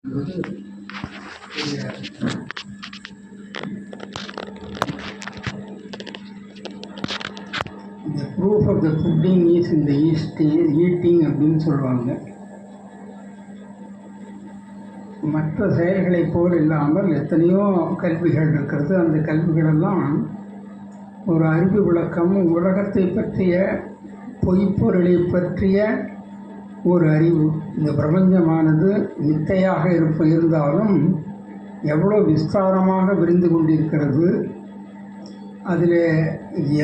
The proof of the pudding is in the eating அப்படின்னு சொல்லுவாங்க. மற்ற செயல்களைப் போல் இல்லாமல் எத்தனையோ கல்விகள் இருக்கிறது. அந்த கல்விகளெல்லாம் ஒரு அறிவு விளக்கம், உலகத்தை பற்றிய பொய்ப்பொருளை பற்றிய ஒரு அறிவு. இந்த பிரபஞ்சமானது மித்தையாக இருந்தாலும் எவ்வளோ விஸ்தாரமாக விரிந்து கொண்டிருக்கிறது, அதில்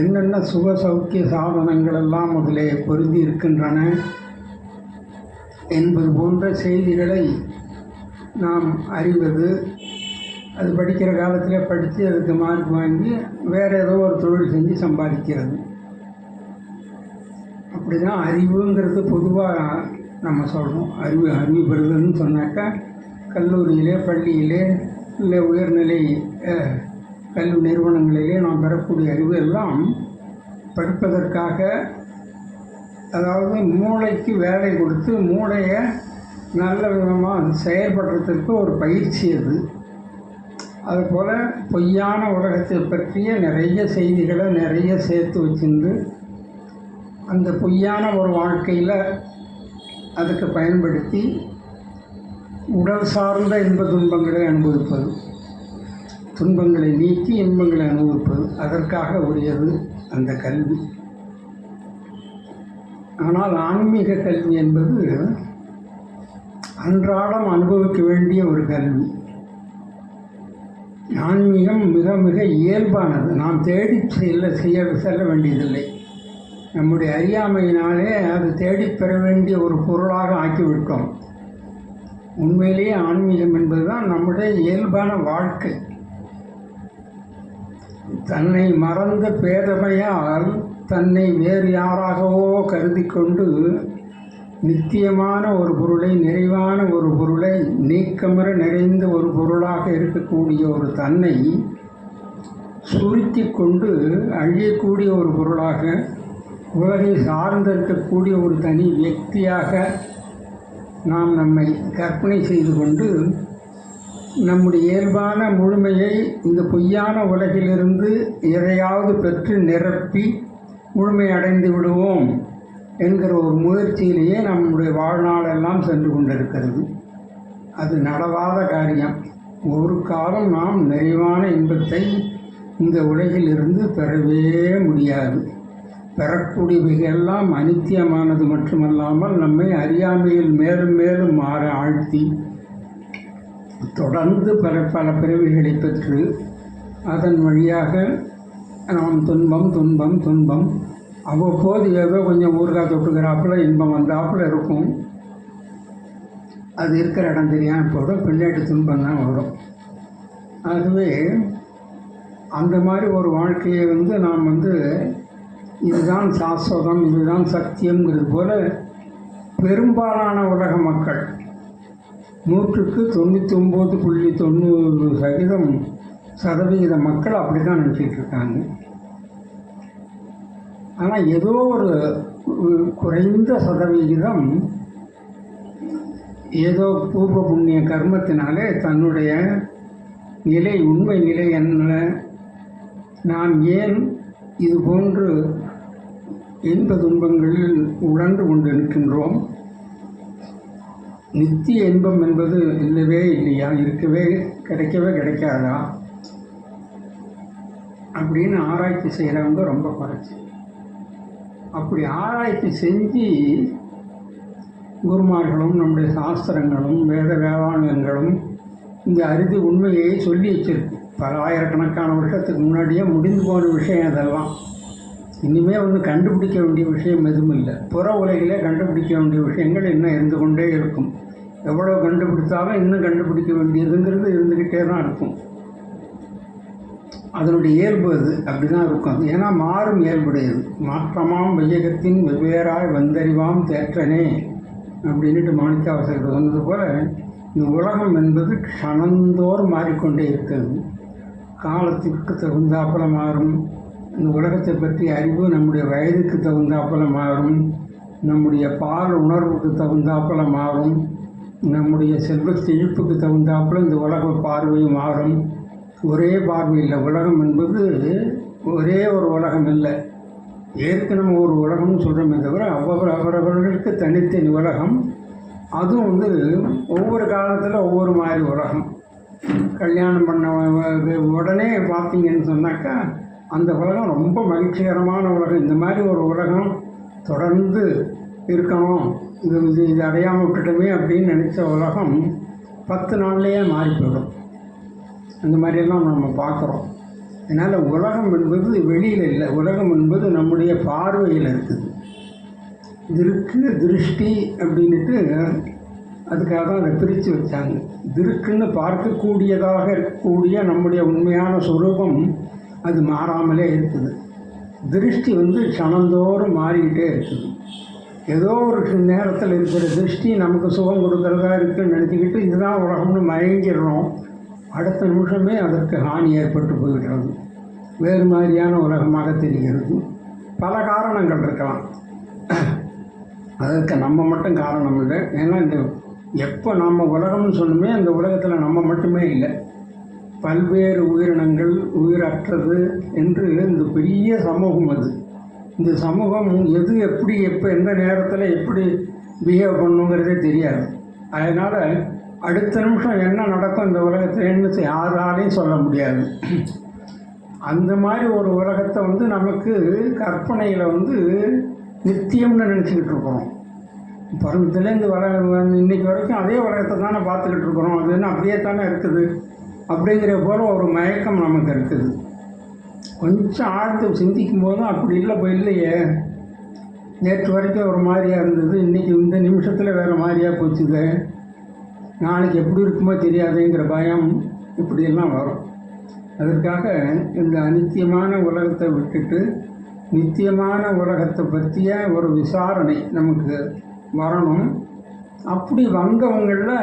என்னென்ன சுக சௌக்கிய சாதனங்களெல்லாம் அதில் பொருந்தி இருக்கின்றன என்பது போன்ற செய்திகளை நாம் அறிவது. அது படிக்கிற காலத்தில் படித்து அதுக்கு மார்க் வாங்கி வேறு ஏதோ ஒரு தொழில் செஞ்சு சம்பாதிக்கிறது. அப்படி தான் அறிவுங்கிறது பொதுவாக நம்ம சொல்கிறோம். அறிவு பெறுதல்னு சொன்னாக்கா கல்லூரியிலே, பள்ளியிலே, இல்லை உயர்நிலை கல்வி நிறுவனங்களிலே நாம் பெறக்கூடிய அறிவு எல்லாம் படிப்பதற்காக, அதாவது மூளைக்கு வேலை கொடுத்து மூளையை நல்ல விதமாக செயல்படுறதுக்கு ஒரு பயிற்சி அது. அதுபோல் பொய்யான உலகத்தை பற்றிய நிறைய செய்திகளை நிறைய சேர்த்து வச்சுருந்து அந்த பொய்யான ஒரு வாழ்க்கையில் அதுக்கு பயன்படுத்தி உடல் சார்ந்த இன்ப துன்பங்களை அனுபவிப்பது, துன்பங்களை நீக்கி இன்பங்களை அனுபவிப்பது, அதற்காக உரியது அந்த கல்வி. ஆனால் ஆன்மீக கல்வி என்பது அன்றாடம் அனுபவிக்க வேண்டிய ஒரு கல்வி. ஆன்மீகம் மிக மிக இயல்பானது. நாம் தேடி செல்ல வேண்டியதில்லை. நம்முடைய அறியாமையினாலே அது தேடிப் பெற வேண்டிய ஒரு பொருளாக ஆக்கிவிட்டோம். உண்மையிலேயே ஆன்மீகம் என்பதுதான் நம்முடைய இயல்பான வாழ்க்கை. தன்னை மறந்த பேதமையால் தன்னை வேறு யாராகவோ கருதி கொண்டு நித்தியமான ஒரு பொருளை, நிறைவான ஒரு பொருளை, நீக்கமற நிறைந்த ஒரு பொருளாக இருக்கக்கூடிய ஒரு தன்னை சுருக்கி கொண்டு அழியக்கூடிய ஒரு பொருளாக, உலகை சார்ந்திருக்கக்கூடிய ஒரு தனி வியக்தியாக நாம் நம்மை கற்பனை செய்து கொண்டு நம்முடைய இயல்பான முழுமையை இந்த பொய்யான உலகிலிருந்து எதையாவது பெற்று நிரப்பி முழுமை அடைந்து விடுவோம் என்கிற ஒரு முயற்சியிலேயே நம்முடைய வாழ்நாளெல்லாம் சென்று கொண்டிருக்கிறது. அது நடவாத காரியம். ஒரு காலம் நாம் நிறைவான இன்பத்தை இந்த உலகிலிருந்து பெறவே முடியாது. பெறக்கூடியவைகளெல்லாம் அனித்தியமானது மட்டுமல்லாமல் நம்மை அறியாமையில் மேலும் மேலும் மாற ஆழ்த்தி தொடர்ந்து பல பிறவிகளை பெற்று அதன் வழியாக நாம் துன்பம் அவ்வப்போது ஏதோ கொஞ்சம் ஊறுகாய் தொட்டுக்கிறாப்புல இன்பம் வந்தாப்புல இருக்கும். அது இருக்கிற இடம் தெரியாமல் போதும், பின்னாடி துன்பம் தான் வரும். ஆகவே அந்த மாதிரி ஒரு வாழ்க்கையை நாம் இதுதான் சாஸ்வதம், இதுதான் சத்தியங்கிறது போல பெரும்பாலான உலக மக்கள் 100க்கு 99.90% மக்கள் அப்படி தான் நினச்சிட்டு இருக்காங்க. ஆனால் ஏதோ ஒரு குறைந்த சதவிகிதம் ஏதோ பூர்வ புண்ணிய கர்மத்தினாலே தன்னுடைய நிலை, உண்மை நிலை என்ன, நாம் ஏன் இது போன்று இன்ப துன்பங்களில் உழன்று கொண்டு இருக்கின்றோம், நித்திய இன்பம் என்பது இல்லவே இல்லையா, கிடைக்கவே கிடைக்காதா அப்படின்னு ஆராய்ச்சி செய்கிறவங்க ரொம்ப குறைச்சி. அப்படி ஆராய்ச்சி செஞ்சு குருமார்களும் நம்முடைய சாஸ்திரங்களும் வேத வேதாங்கங்களும் இந்த அறுதி உண்மையை சொல்லி வச்சிருக்கு. பல ஆயிரக்கணக்கான வருஷத்துக்கு முன்னாடியே முடிந்து போன விஷயம் அதெல்லாம். இனிமேல் கண்டுபிடிக்க வேண்டிய விஷயம் எதுவும் இல்லை. புற உலகிலே கண்டுபிடிக்க வேண்டிய விஷயங்கள் இன்னும் இருந்து கொண்டே இருக்கும். எவ்வளோ கண்டுபிடித்தாலும் இன்னும் கண்டுபிடிக்க வேண்டியதுங்கிறது இருந்துக்கிட்டே தான் இருக்கும். அதனுடைய இயல்பு அது அப்படி தான் இருக்கும். ஏன்னா மாறும் இயல்புடையது. மாற்றமாம் வையகத்தின் வெவ்வேறாய் வந்தறிவாம் தேற்றனே அப்படின்ட்டு மாணிக்கவாசகர் சொன்னது போல் இந்த உலகம் என்பது க்ஷணந்தோர் மாறிக்கொண்டே இருக்கிறது. காலத்திற்கு தகுந்தாப்புல மாறும். இந்த உலகத்தை பற்றிய அறிவு நம்முடைய வயதுக்கு தகுந்தாப்புல மாறும், நம்முடைய பால் உணர்வுக்கு தகுந்தாப்புல மாறும். நம்முடைய செல்வ செழிப்புக்கு தகுந்தாப்புல இந்த உலக பார்வையும் மாறும். ஒரே பார்வை இல்லை. உலகம் என்பது ஒரே ஒரு உலகம் இல்லை. ஏற்கனவே ஒரு உலகம்னு சொல்கிறோமே தவிர அவரவர்களுக்கு தனித்தனி உலகம். அதுவும் வந்து ஒவ்வொரு காலத்தில் ஒவ்வொரு மாதிரி உலகம். கல்யாணம் பண்ண உடனே பார்த்தீங்கன்னு சொன்னாக்கா அந்த உலகம் ரொம்ப மகிழ்ச்சிகரமான உலகம். இந்த மாதிரி ஒரு உலகம் தொடர்ந்து இருக்கணும், இது அடையாமல் விட்டுட்டோமே அப்படின்னு நினச்ச உலகம் 10 நாள்லேயே மாறி போயிடும். அந்த மாதிரியெல்லாம் நம்ம பார்க்குறோம். அதனால் உலகம் என்பது வெளியில் இல்லை. உலகம் என்பது நம்முடைய பார்வையில் இருக்குது. திருக்கு திருஷ்டி அப்படின்ட்டு அதுக்காக தான் அதை பிரித்து வச்சாங்க. திருக்குன்னு பார்க்கக்கூடியதாக இருக்கக்கூடிய நம்முடைய உண்மையான சுரூபம் அது மாறாமலே இருக்குது. திருஷ்டி வந்து க்ஷணந்தோறும் மாறிக்கிட்டே இருக்குது. ஏதோ ஒரு நேரத்தில் இருக்கிற திருஷ்டி நமக்கு சுகம் கொடுக்கறதா இருக்குன்னு நினச்சிக்கிட்டு இதுதான் உலகம்னு மயங்கிடுறோம். அடுத்த நிமிஷமே அதற்கு ஹானி ஏற்பட்டு போய்விடுறது. வேறு மாதிரியான உலகமாக தெரிகிறது. பல காரணங்கள் இருக்கலாம். அதற்கு நம்ம மட்டும் காரணம் இல்லை. ஏன்னா இந்த எப்போ நம்ம உலகம்னு சொன்னோமே அந்த உலகத்தில் நம்ம மட்டுமே இல்லை. பல்வேறு உயிரினங்கள், உயிரற்றது என்று இந்த பெரிய சமூகம் அது. இந்த சமூகம் எது எப்படி எப்போ எந்த நேரத்தில் எப்படி பிஹேவ் பண்ணுங்கிறதே தெரியாது. அதனால் அடுத்த நிமிஷம் என்ன நடக்கும் இந்த உலகத்தில்னு யாராலையும் சொல்ல முடியாது. அந்த மாதிரி ஒரு உலகத்தை வந்து நமக்கு கற்பனையில் வந்து நித்தியம்னு நினச்சிக்கிட்டு இருக்கிறோம். பிறந்ததுலேருந்து இன்றைக்கி வரைக்கும் அதே உலகத்தை தானே பார்த்துக்கிட்டு இருக்கிறோம். அது என்ன அப்படியே தானே இருக்குது அப்படிங்கிற போல் ஒரு மயக்கம் நமக்கு இருக்குது. கொஞ்சம் ஆழ்ந்து சிந்திக்கும் போதும் அப்படி இல்லை இல்லையே, நேற்று வரைக்கும் ஒரு மாதிரியாக இருந்தது, இன்றைக்கி இந்த நிமிஷத்தில் வேறு மாதிரியாக போச்சுது, நாளைக்கு எப்படி இருக்குமோ தெரியாதுங்கிற பயம் இப்படியெல்லாம் வரும். அதற்காக இந்த அநித்தியமான உலகத்தை விட்டுட்டு நித்தியமான உலகத்தை பற்றிய ஒரு விசாரணை நமக்கு வரணும். அப்படி வந்தவங்களில்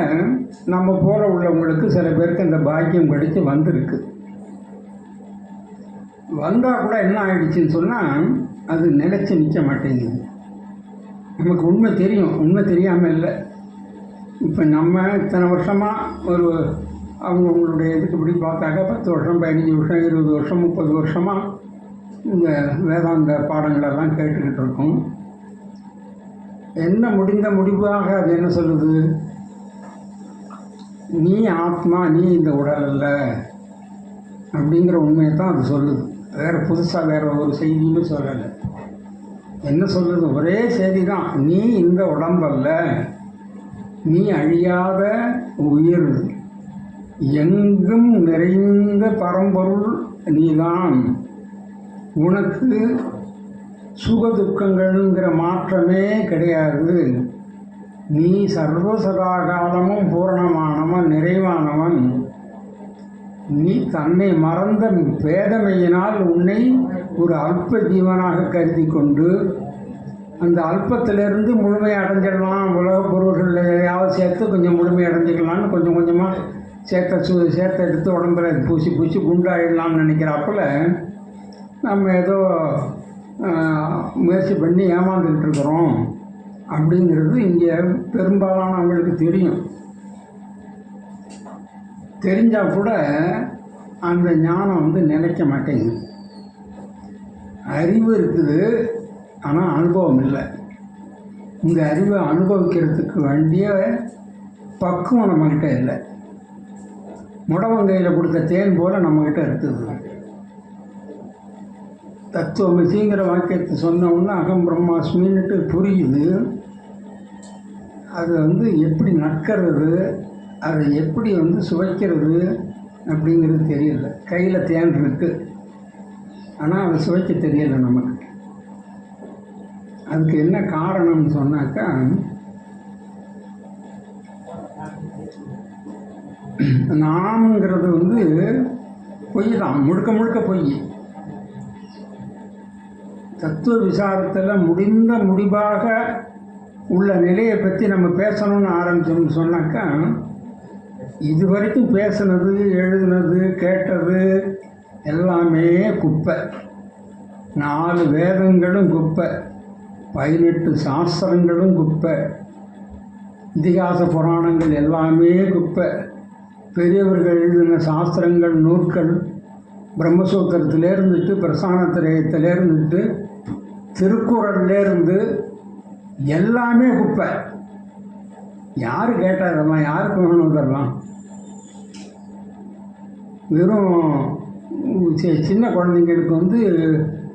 நம்ம போல உள்ளவங்களுக்கு சில பேருக்கு இந்த பாக்கியம் கிடைச்சி வந்திருக்கு. வந்தால் கூட என்ன ஆயிடுச்சுன்னு சொன்னால் அது நிலைச்சி நிற்க மாட்டேங்குது. நமக்கு உண்மை தெரியும், உண்மை தெரியாமல் இல்லை. இப்போ நம்ம இத்தனை வருஷமாக அவங்களுடைய இதுக்கு இப்படி பார்த்தாக்க 10 வருஷம் 15 வருஷம் 20 வருஷம் 30 வருஷமாக இந்த வேதாந்த பாடங்களெல்லாம் கேட்டுக்கிட்டு இருக்கோம். என்ன முடிந்த முடிவாக அது என்ன சொல்லுது? நீ ஆத்மா, நீ இந்த உடல் அல்ல அப்படிங்கிற உண்மையை தான் அது சொல்லுது. வேறு புதுசாக வேறு ஒரு செய்தியுமே சொல்லலை. என்ன சொல்லுது? ஒரே செய்தி தான். நீ இந்த உடம்பல்ல, நீ அழியாத உயிர், எங்கும் நிறைந்த பரம்பொருள் நீதான். உனக்கு சுக துக்கங்கள்ங்கிற மாற்றமே கிடையாது. நீ சர்வசதா காலமும் பூரணமானவன், நிறைவானவன். நீ தன்னை மறந்த பேதமையினால் உன்னை ஒரு அல்ப ஜீவனாக கருதி கொண்டு அந்த அல்பத்திலிருந்து முழுமை அடைஞ்சிடலாம், உலக பொருள்கள் எதையாவது சேர்த்து கொஞ்சம் முழுமை அடைஞ்சிக்கலான்னு கொஞ்சம் கொஞ்சமாக சேர்த்த எடுத்து உடம்புல பூசி குண்டாயிடலாம்னு நினைக்கிறாப்புல நம்ம ஏதோ முயற்சி பண்ணி ஏமாந்துக்கிட்டு இருக்கிறோம் அப்படிங்கிறது இங்கே பெரும்பாலானவங்களுக்கு தெரியும். தெரிஞ்சால் கூட அந்த ஞானம் வந்து நிலைக்க மாட்டேங்குது. அறிவு இருக்குது, ஆனால் அனுபவம் இல்லை. இந்த அறிவை அனுபவிக்கிறதுக்கு வேண்டிய பக்குவம் நம்மக்கிட்ட இல்லை. முடவங்கையில் கொடுத்த தேன் போல் நம்மக்கிட்ட இருக்குது. தத்துவமசிங்கிற வாக்கியத்தை சொன்னோன்னா அகம் பிரம்மாஸ்மின்னுட்டு புரியுது. அது வந்து எப்படி நக்கிறது, அதை எப்படி வந்து சுவைக்கிறது அப்படிங்கிறது தெரியல. கையில் தேன் இருக்குது, ஆனால் அதை சுவைக்க தெரியலை நமக்கு. அதுக்கு என்ன காரணம்னு சொன்னாக்கா, நாம்ங்கிறது வந்து பொய் தான், முழுக்க பொய். தத்துவ விசாரத்தில் முடிந்த முடிவாக உள்ள நிலையை பற்றி நம்ம பேசணும்னு ஆரம்பித்தோம்னு சொன்னாக்கா, இது வரைக்கும் பேசுனது, எழுதுனது, கேட்டது எல்லாமே குப்பை. 4 வேதங்களும் குப்பை, 18 சாஸ்திரங்களும் குப்பை, இதிகாச புராணங்கள் எல்லாமே குப்பை. பெரியவர்கள் எழுதின சாஸ்திரங்கள், நூற்கள், பிரம்மசூத்திரத்திலேருந்துட்டு, பிரசானத்திரயத்திலேருந்துட்டு, திருக்குறள்லேருந்து எல்லாமே குப்பை. யார் கேட்டால் இதெல்லாம்? யாருக்கு வேணும் இதெல்லாம்? வெறும் சின்ன குழந்தைங்களுக்கு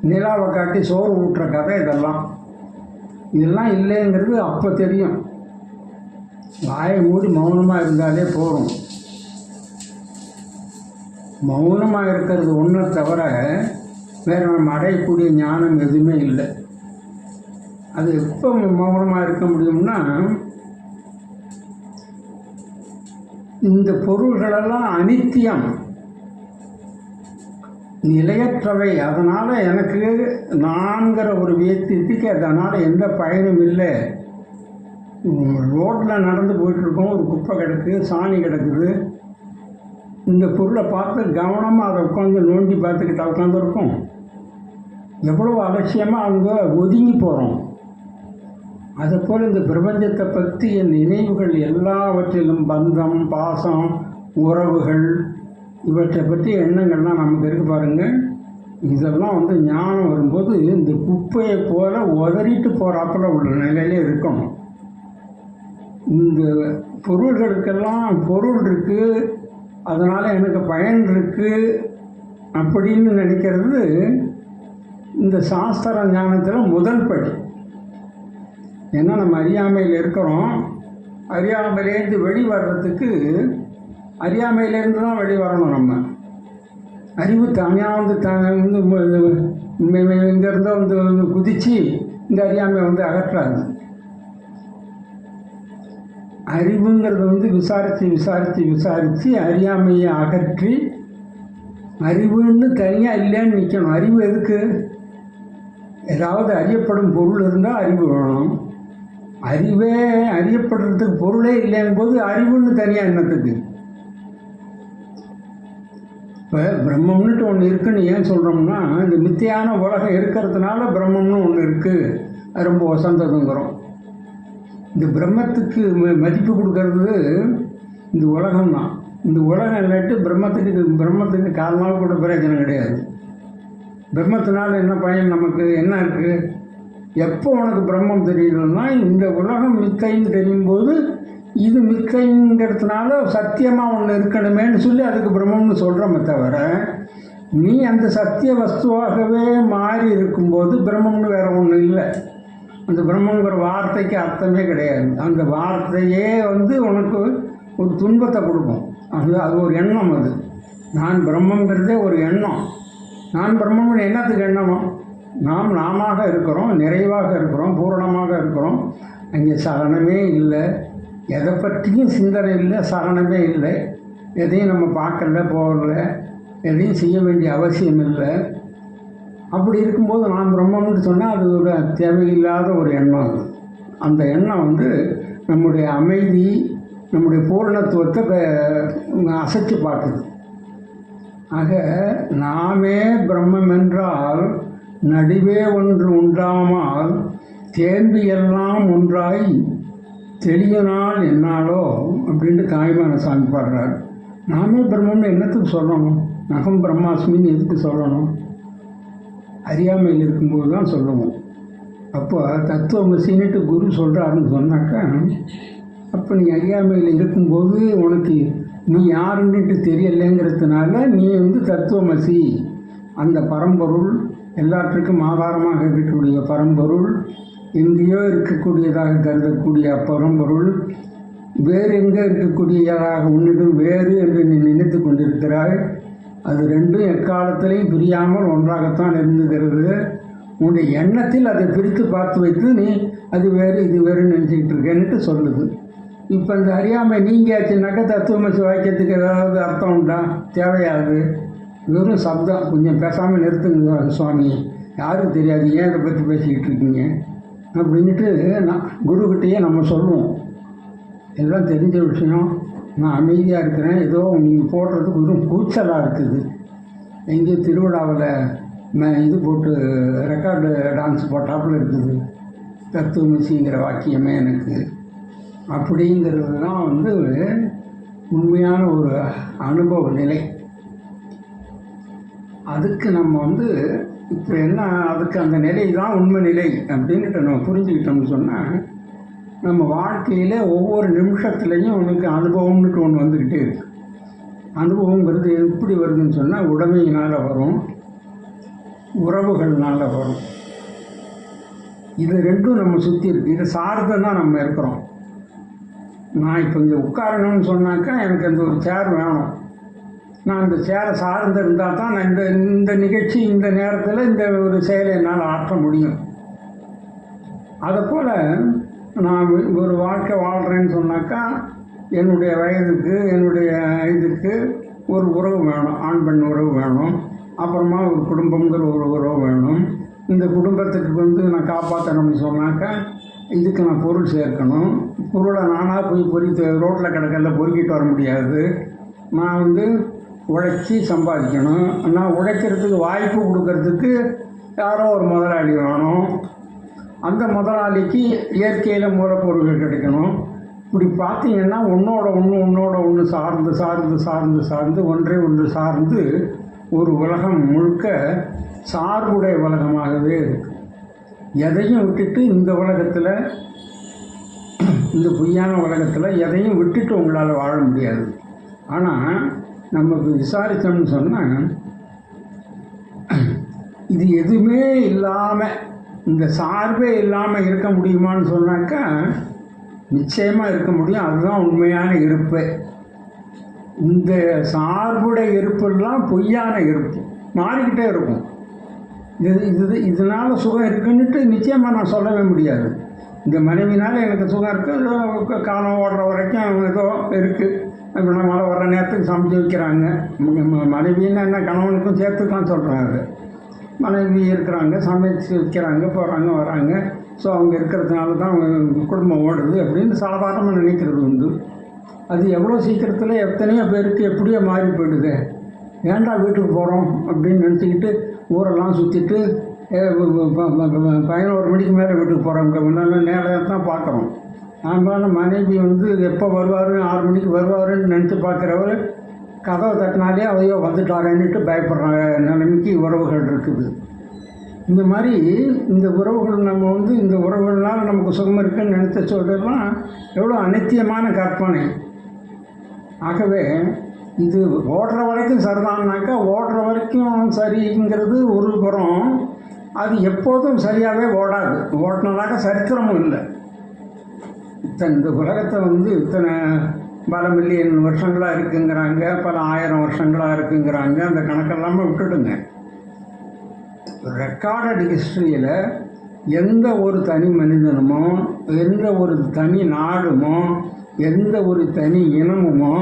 நிலாவை காட்டி சோறு ஊட்டுற கதை இதெல்லாம். இதெல்லாம் இல்லைங்கிறது அப்போ தெரியும். வாயை மூடி மௌனமாக இருந்தாலே போகும். மௌனமாக இருக்கிறது ஒன்றை தவிர வேறு நம்ம அடையக்கூடிய ஞானம் எதுவுமே இல்லை. அது எப்போ மௌனமாக இருக்க முடியும்னா, இந்த பொருள்களெல்லாம் அனித்தியம், நிலையற்றவை. அதனால் எனக்கு நான்கிற ஒரு வியக்திக்கு அதனால் எந்த பயனும் இல்லை. ரோட்டில் நடந்து போயிட்டுருக்கோம், ஒரு குப்பை கிடக்கு, சாணி கிடக்குது. இந்த பொருளை பார்த்து கவனமாக அதை உட்காந்து நோண்டி பார்த்துக்கிட்ட உட்காந்துருக்கோம். எவ்வளோ அலட்சியமாக அவங்க ஒதுங்கி போகிறோம். அதுபோல் இந்த பிரபஞ்சத்தை பற்றிய நினைவுகள் எல்லாவற்றிலும் பந்தம், பாசம், உறவுகள், இவற்றை பற்றி எண்ணங்கள்லாம் நமக்கு இருக்கு பாருங்கள். இதெல்லாம் ஞானம் வரும்போது இந்த குப்பையை போல உதறிட்டு போகிறாப்புல உள்ள நிலையிலே இருக்கணும். இந்த பொருள்களுக்கெல்லாம் பொருள் இருக்குது, அதனால் எனக்கு பயன் இருக்குது அப்படின்னு நினைக்கிறது இந்த சாஸ்திர ஞானத்தில் முதல் படி. ஏன்னா நம்ம அறியாமையில் இருக்கிறோம். அறியாமையிலேருந்து வெளி வர்றதுக்கு அறியாமையிலேருந்து தான் வெளி வரணும். நம்ம அறிவு தனியாக இங்கேருந்தோ குதித்து இந்த அறியாமை அகற்றாது. அறிவுங்கிறது விசாரித்து அறியாமையை அகற்றி அறிவுன்னு தனியாக இல்லைன்னு நிற்கணும். அறிவு எதுக்கு? ஏதாவது அறியப்படும் பொருள் இருந்தால் அறிவு வேணும். அறிவே அறியப்படுறதுக்கு பொருளே இல்லைங்கும் போது அறிவுன்னு தனியாக என்னத்துக்கு? இப்போ பிரம்மம்னுட்டு ஒன்று இருக்குன்னு ஏன் சொல்கிறோம்னா, இந்த மித்தியான உலகம் இருக்கிறதுனால பிரம்மம்னு ஒன்று இருக்குது, அது ரொம்ப வசந்ததுங்கிறோம். இந்த பிரம்மத்துக்கு மதிப்பு கொடுக்கறது இந்த உலகம்தான். இந்த உலகம் இல்லாட்டி பிரம்மத்துக்கு கால் நாள் கூட பிரயோஜனம் கிடையாது. பிரம்மத்தினால என்ன பயன்? நமக்கு என்ன இருக்குது? எப்போ உனக்கு பிரம்மம் தெரியுதுன்னா, இந்த உலகம் மித்தைன்னு தெரியும்போது இது மித்தைங்கிறதுனால சத்தியமாக ஒன்று இருக்கணுமேன்னு சொல்லி அதுக்கு பிரம்மம்னு சொல்கிறோமே தவிர, நீ அந்த சத்திய வஸ்துவாகவே மாறி இருக்கும்போது பிரம்மம்னு வேறு ஒன்றும் இல்லை. அந்த பிரம்மங்கிற வார்த்தைக்கு அர்த்தமே கிடையாது. அந்த வார்த்தையே உனக்கு ஒரு துன்பத்தை கொடுக்கும். அது ஒரு எண்ணம். அது நான் பிரம்மங்கிறதே ஒரு எண்ணம். நான் பிரம்மம்னு என்னத்துக்கு எண்ணணும்? நாமாக இருக்கிறோம், நிறைவாக இருக்கிறோம், பூரணமாக இருக்கிறோம். அங்கே சலனமே இல்லை, எதை பற்றியும் சிந்தனை இல்லை, சலனமே இல்லை. எதையும் நம்ம பார்க்கல, போகல, எதையும் செய்ய வேண்டிய அவசியம் இல்லை. அப்படி இருக்கும்போது நான் பிரம்மம்னு சொன்னால் அது ஒரு தேவையில்லாத ஒரு எண்ணம். அது அந்த எண்ணம் நம்முடைய அமைதி, நம்முடைய பூரணத்துவத்தை அசைச்சு பார்க்குது. ஆக நாமே பிரம்மம் என்றால் நடுவே ஒன்று உண்டாமல் தேம்பி எல்லாம் ஒன்றாய் தெளியனால் என்னாலோ அப்படின்ட்டு தாய்மான சாமி பாடுறார். நாமே பிரம்மம்னு என்னத்துக்கு சொல்லணும்? அகம் பிரம்மாஸ்மின்னு எதுக்கு சொல்லணும்? அறியாமையில் இருக்கும்போது தான் சொல்லுவோம். அப்போ தத்துவமசின்னுட்டு குரு சொல்கிறாருன்னு சொன்னாக்கா, அப்போ நீ அறியாமையில் இருக்கும்போது உனக்கு நீ யாருன்னுட்டு தெரியலைங்கிறதுனால நீ தத்துவமசி, அந்த பரம்பொருள், எல்லாற்றுக்கும் ஆதாரமாக இருக்கக்கூடிய பரம்பொருள், எங்கேயோ இருக்கக்கூடியதாக கருதக்கூடிய அப்பரம்பொருள் வேறு எங்கே இருக்கக்கூடியதாக உன்னிடம் வேறு என்று நீ நினைத்து கொண்டிருக்கிறாய். அது ரெண்டும் எக்காலத்திலையும் பிரியாமல் ஒன்றாகத்தான் இருந்துகிறது. உன்னுடைய எண்ணத்தில் அதை பிரித்து பார்த்து வைத்து நீ அது வேறு இது வேறுன்னு நினச்சிக்கிட்டு இருக்கேன்னுட்டு சொல்லுது. இப்போ இந்த அறியாமை நீங்கியாச்சுனாக்கா தத்துவமசி வாக்கியத்துக்கு ஏதாவது அர்த்தம் உண்டா? தேவையாது. வெறும் சப்தம். கொஞ்சம் பேசாமல் நிறுத்துங்க சுவாமி, யாருக்கு தெரியாது, ஏன் இதை பற்றி பேசிக்கிட்டு இருக்கீங்க அப்படின்ட்டு குருக்கிட்டேயே நம்ம சொல்லுவோம். எல்லாம் தெரிஞ்ச விஷயம், நான் அமைதியாக இருக்கிறேன், ஏதோ நீங்கள் போடுறதுக்கு வெறும் கூச்சலாக இருக்குது. எங்கேயோ திருவிழாவில் இது போட்டு ரெக்கார்டு டான்ஸ் போட்டாப்புல இருக்குது தத்துவமசிங்கிற வாக்கியமே எனக்கு அப்படிங்கிறது தான் உண்மையான ஒரு அனுபவ நிலை. அதுக்கு நம்ம இப்போ என்ன, அதுக்கு அந்த நிலை தான் உண்மை நிலை அப்படின்ட்டு நம்ம புரிஞ்சுக்கிட்டோம்னு சொன்னால், நம்ம வாழ்க்கையில் ஒவ்வொரு நிமிஷத்துலேயும் உனக்கு அனுபவம்னுட்டு ஒன்று வந்துக்கிட்டே இருக்கு. அனுபவங்கிறது எப்படி வருதுன்னு சொன்னால், உடைமையினால் வரும், உறவுகள்னால் வரும். இது ரெண்டும் நம்ம சுற்றி இருக்குது. இதை சார்ந்து தான் நம்ம இருக்கிறோம். நான் இப்போ இங்கே உட்காரணும்னு சொன்னாக்கா எனக்கு அந்த ஒரு சேர் வேணும். நான் இந்த சேரை சார்ந்து இருந்தால் தான் நான் இந்த நிகழ்ச்சி இந்த நேரத்தில் இந்த ஒரு செயலை என்னால் ஆற்ற முடியும். அதைப்போல் நான் ஒரு வாழ்க்கை வாழ்கிறேன்னு சொன்னாக்கா என்னுடைய வயதுக்கு என்னுடைய இதுக்கு ஒரு உறவு வேணும், ஆண் பெண் உறவு வேணும். அப்புறமா ஒரு குடும்பங்கிற ஒரு உறவு வேணும். இந்த குடும்பத்துக்கு நான் காப்பாற்றணும்னு சொன்னாக்கா இதுக்கு நான் பொருள் சேர்க்கணும். பொருளை நானாக போய் ரோட்டில் கிடக்கல பொறுக்கிட்டு வர முடியாது. நான் உழைச்சி சம்பாதிக்கணும். நான் உழைக்கிறதுக்கு வாய்ப்பு கொடுக்கறதுக்கு யாரோ ஒரு முதலாளி வேணும். அந்த முதலாளிக்கு இயற்கையில் மூலப்பொருட்கள் கிடைக்கணும். இப்படி பார்த்தீங்கன்னா ஒன்றோட ஒன்று சார்ந்து சார்ந்து சார்ந்து சார்ந்து ஒன்றை ஒன்று சார்ந்து ஒரு உலகம் முழுக்க சார்புடைய உலகமாகவே இருக்குது. எதையும் விட்டுட்டு இந்த உலகத்தில், இந்த பொய்யான உலகத்தில் எதையும் விட்டுட்டு உங்களால் வாழ முடியாது. ஆனால் நம்ம விசாரித்தோம்னு சொன்னால், இது எதுவுமே இல்லாமல், இந்த சார்பே இல்லாமல் இருக்க முடியுமான்னு சொன்னாக்கா நிச்சயமாக இருக்க முடியும். அதுதான் உண்மையான இருப்பு. இந்த சார்புடைய இருப்பெல்லாம் பொய்யான இருப்பு, மாறிக்கிட்டே இருக்கும். இதனால் சுகம் இருக்குன்னுட்டு நிச்சயமாக நான் சொல்லவே முடியாது. இந்த மனைவினால் எனக்கு சுகம் இருக்குது, காலம் ஓடுற வரைக்கும் ஏதோ இருக்குது. இப்போ நான் மழை வர்ற நேரத்துக்கு சமைச்சு வைக்கிறாங்க. மனைவின்னு என்ன, கணவனுக்கும் சேர்த்துக்கலாம் சொல்கிறாங்க. மனைவி இருக்கிறாங்க, சமைச்சு வைக்கிறாங்க, போகிறாங்க வராங்க. ஸோ அவங்க இருக்கிறதுனால தான் அவங்க குடும்பம் ஓடுது அப்படின்னு சாதாரணமாக நினைக்கிறது உண்டு. அது எவ்வளோ சீக்கிரத்தில் எத்தனையோ பேருக்கு எப்படியோ மாறி போயிடுது. ஏன்டா வீட்டுக்கு போகிறோம் அப்படின்னு நினச்சிக்கிட்டு ஊரெல்லாம் சுற்றிட்டு 11 மணிக்கு மேலே வீட்டுக்கு போகிறவங்க முன்னாடி நேரம் தான் பார்க்குறோம். ஆனாலும் மனைவி எப்போ வருவார், 6 மணிக்கு வருவாருன்னு நினச்சி பார்க்குறவர் கதவை தட்டினாலே அவையோ வந்துட்டாரேன்னுட்டு பயப்படுற நிலைமைக்கு உறவுகள் இருக்குது. இந்த மாதிரி இந்த உறவுகள் நம்ம இந்த உறவுகள்னால் நமக்கு சுகம் இருக்குன்னு நினைத்த சொல்கிறதுலாம் எவ்வளோ அநித்தியமான கற்பனை. ஆகவே இது ஓடுற வரைக்கும் சரிதான்னாக்கா, ஓடுற வரைக்கும் சரிங்கிறது ஒரு புறம், அது எப்போதும் சரியாகவே ஓடாது. ஓட்டினதாக்க சரித்திரமும் இல்லை. இந்த உலகத்தை இத்தனை பல மில்லியன் வருஷங்களாக இருக்குங்கிறாங்க, பல 1000 வருஷங்களாக இருக்குங்கிறாங்க. அந்த கணக்கெல்லாமே விட்டுடுங்க. ரெக்கார்டட் ஹிஸ்ட்ரியில் எந்த ஒரு தனி மனிதனுமோ, எந்த ஒரு தனி நாடுமோ, எந்த ஒரு தனி இனமுமோ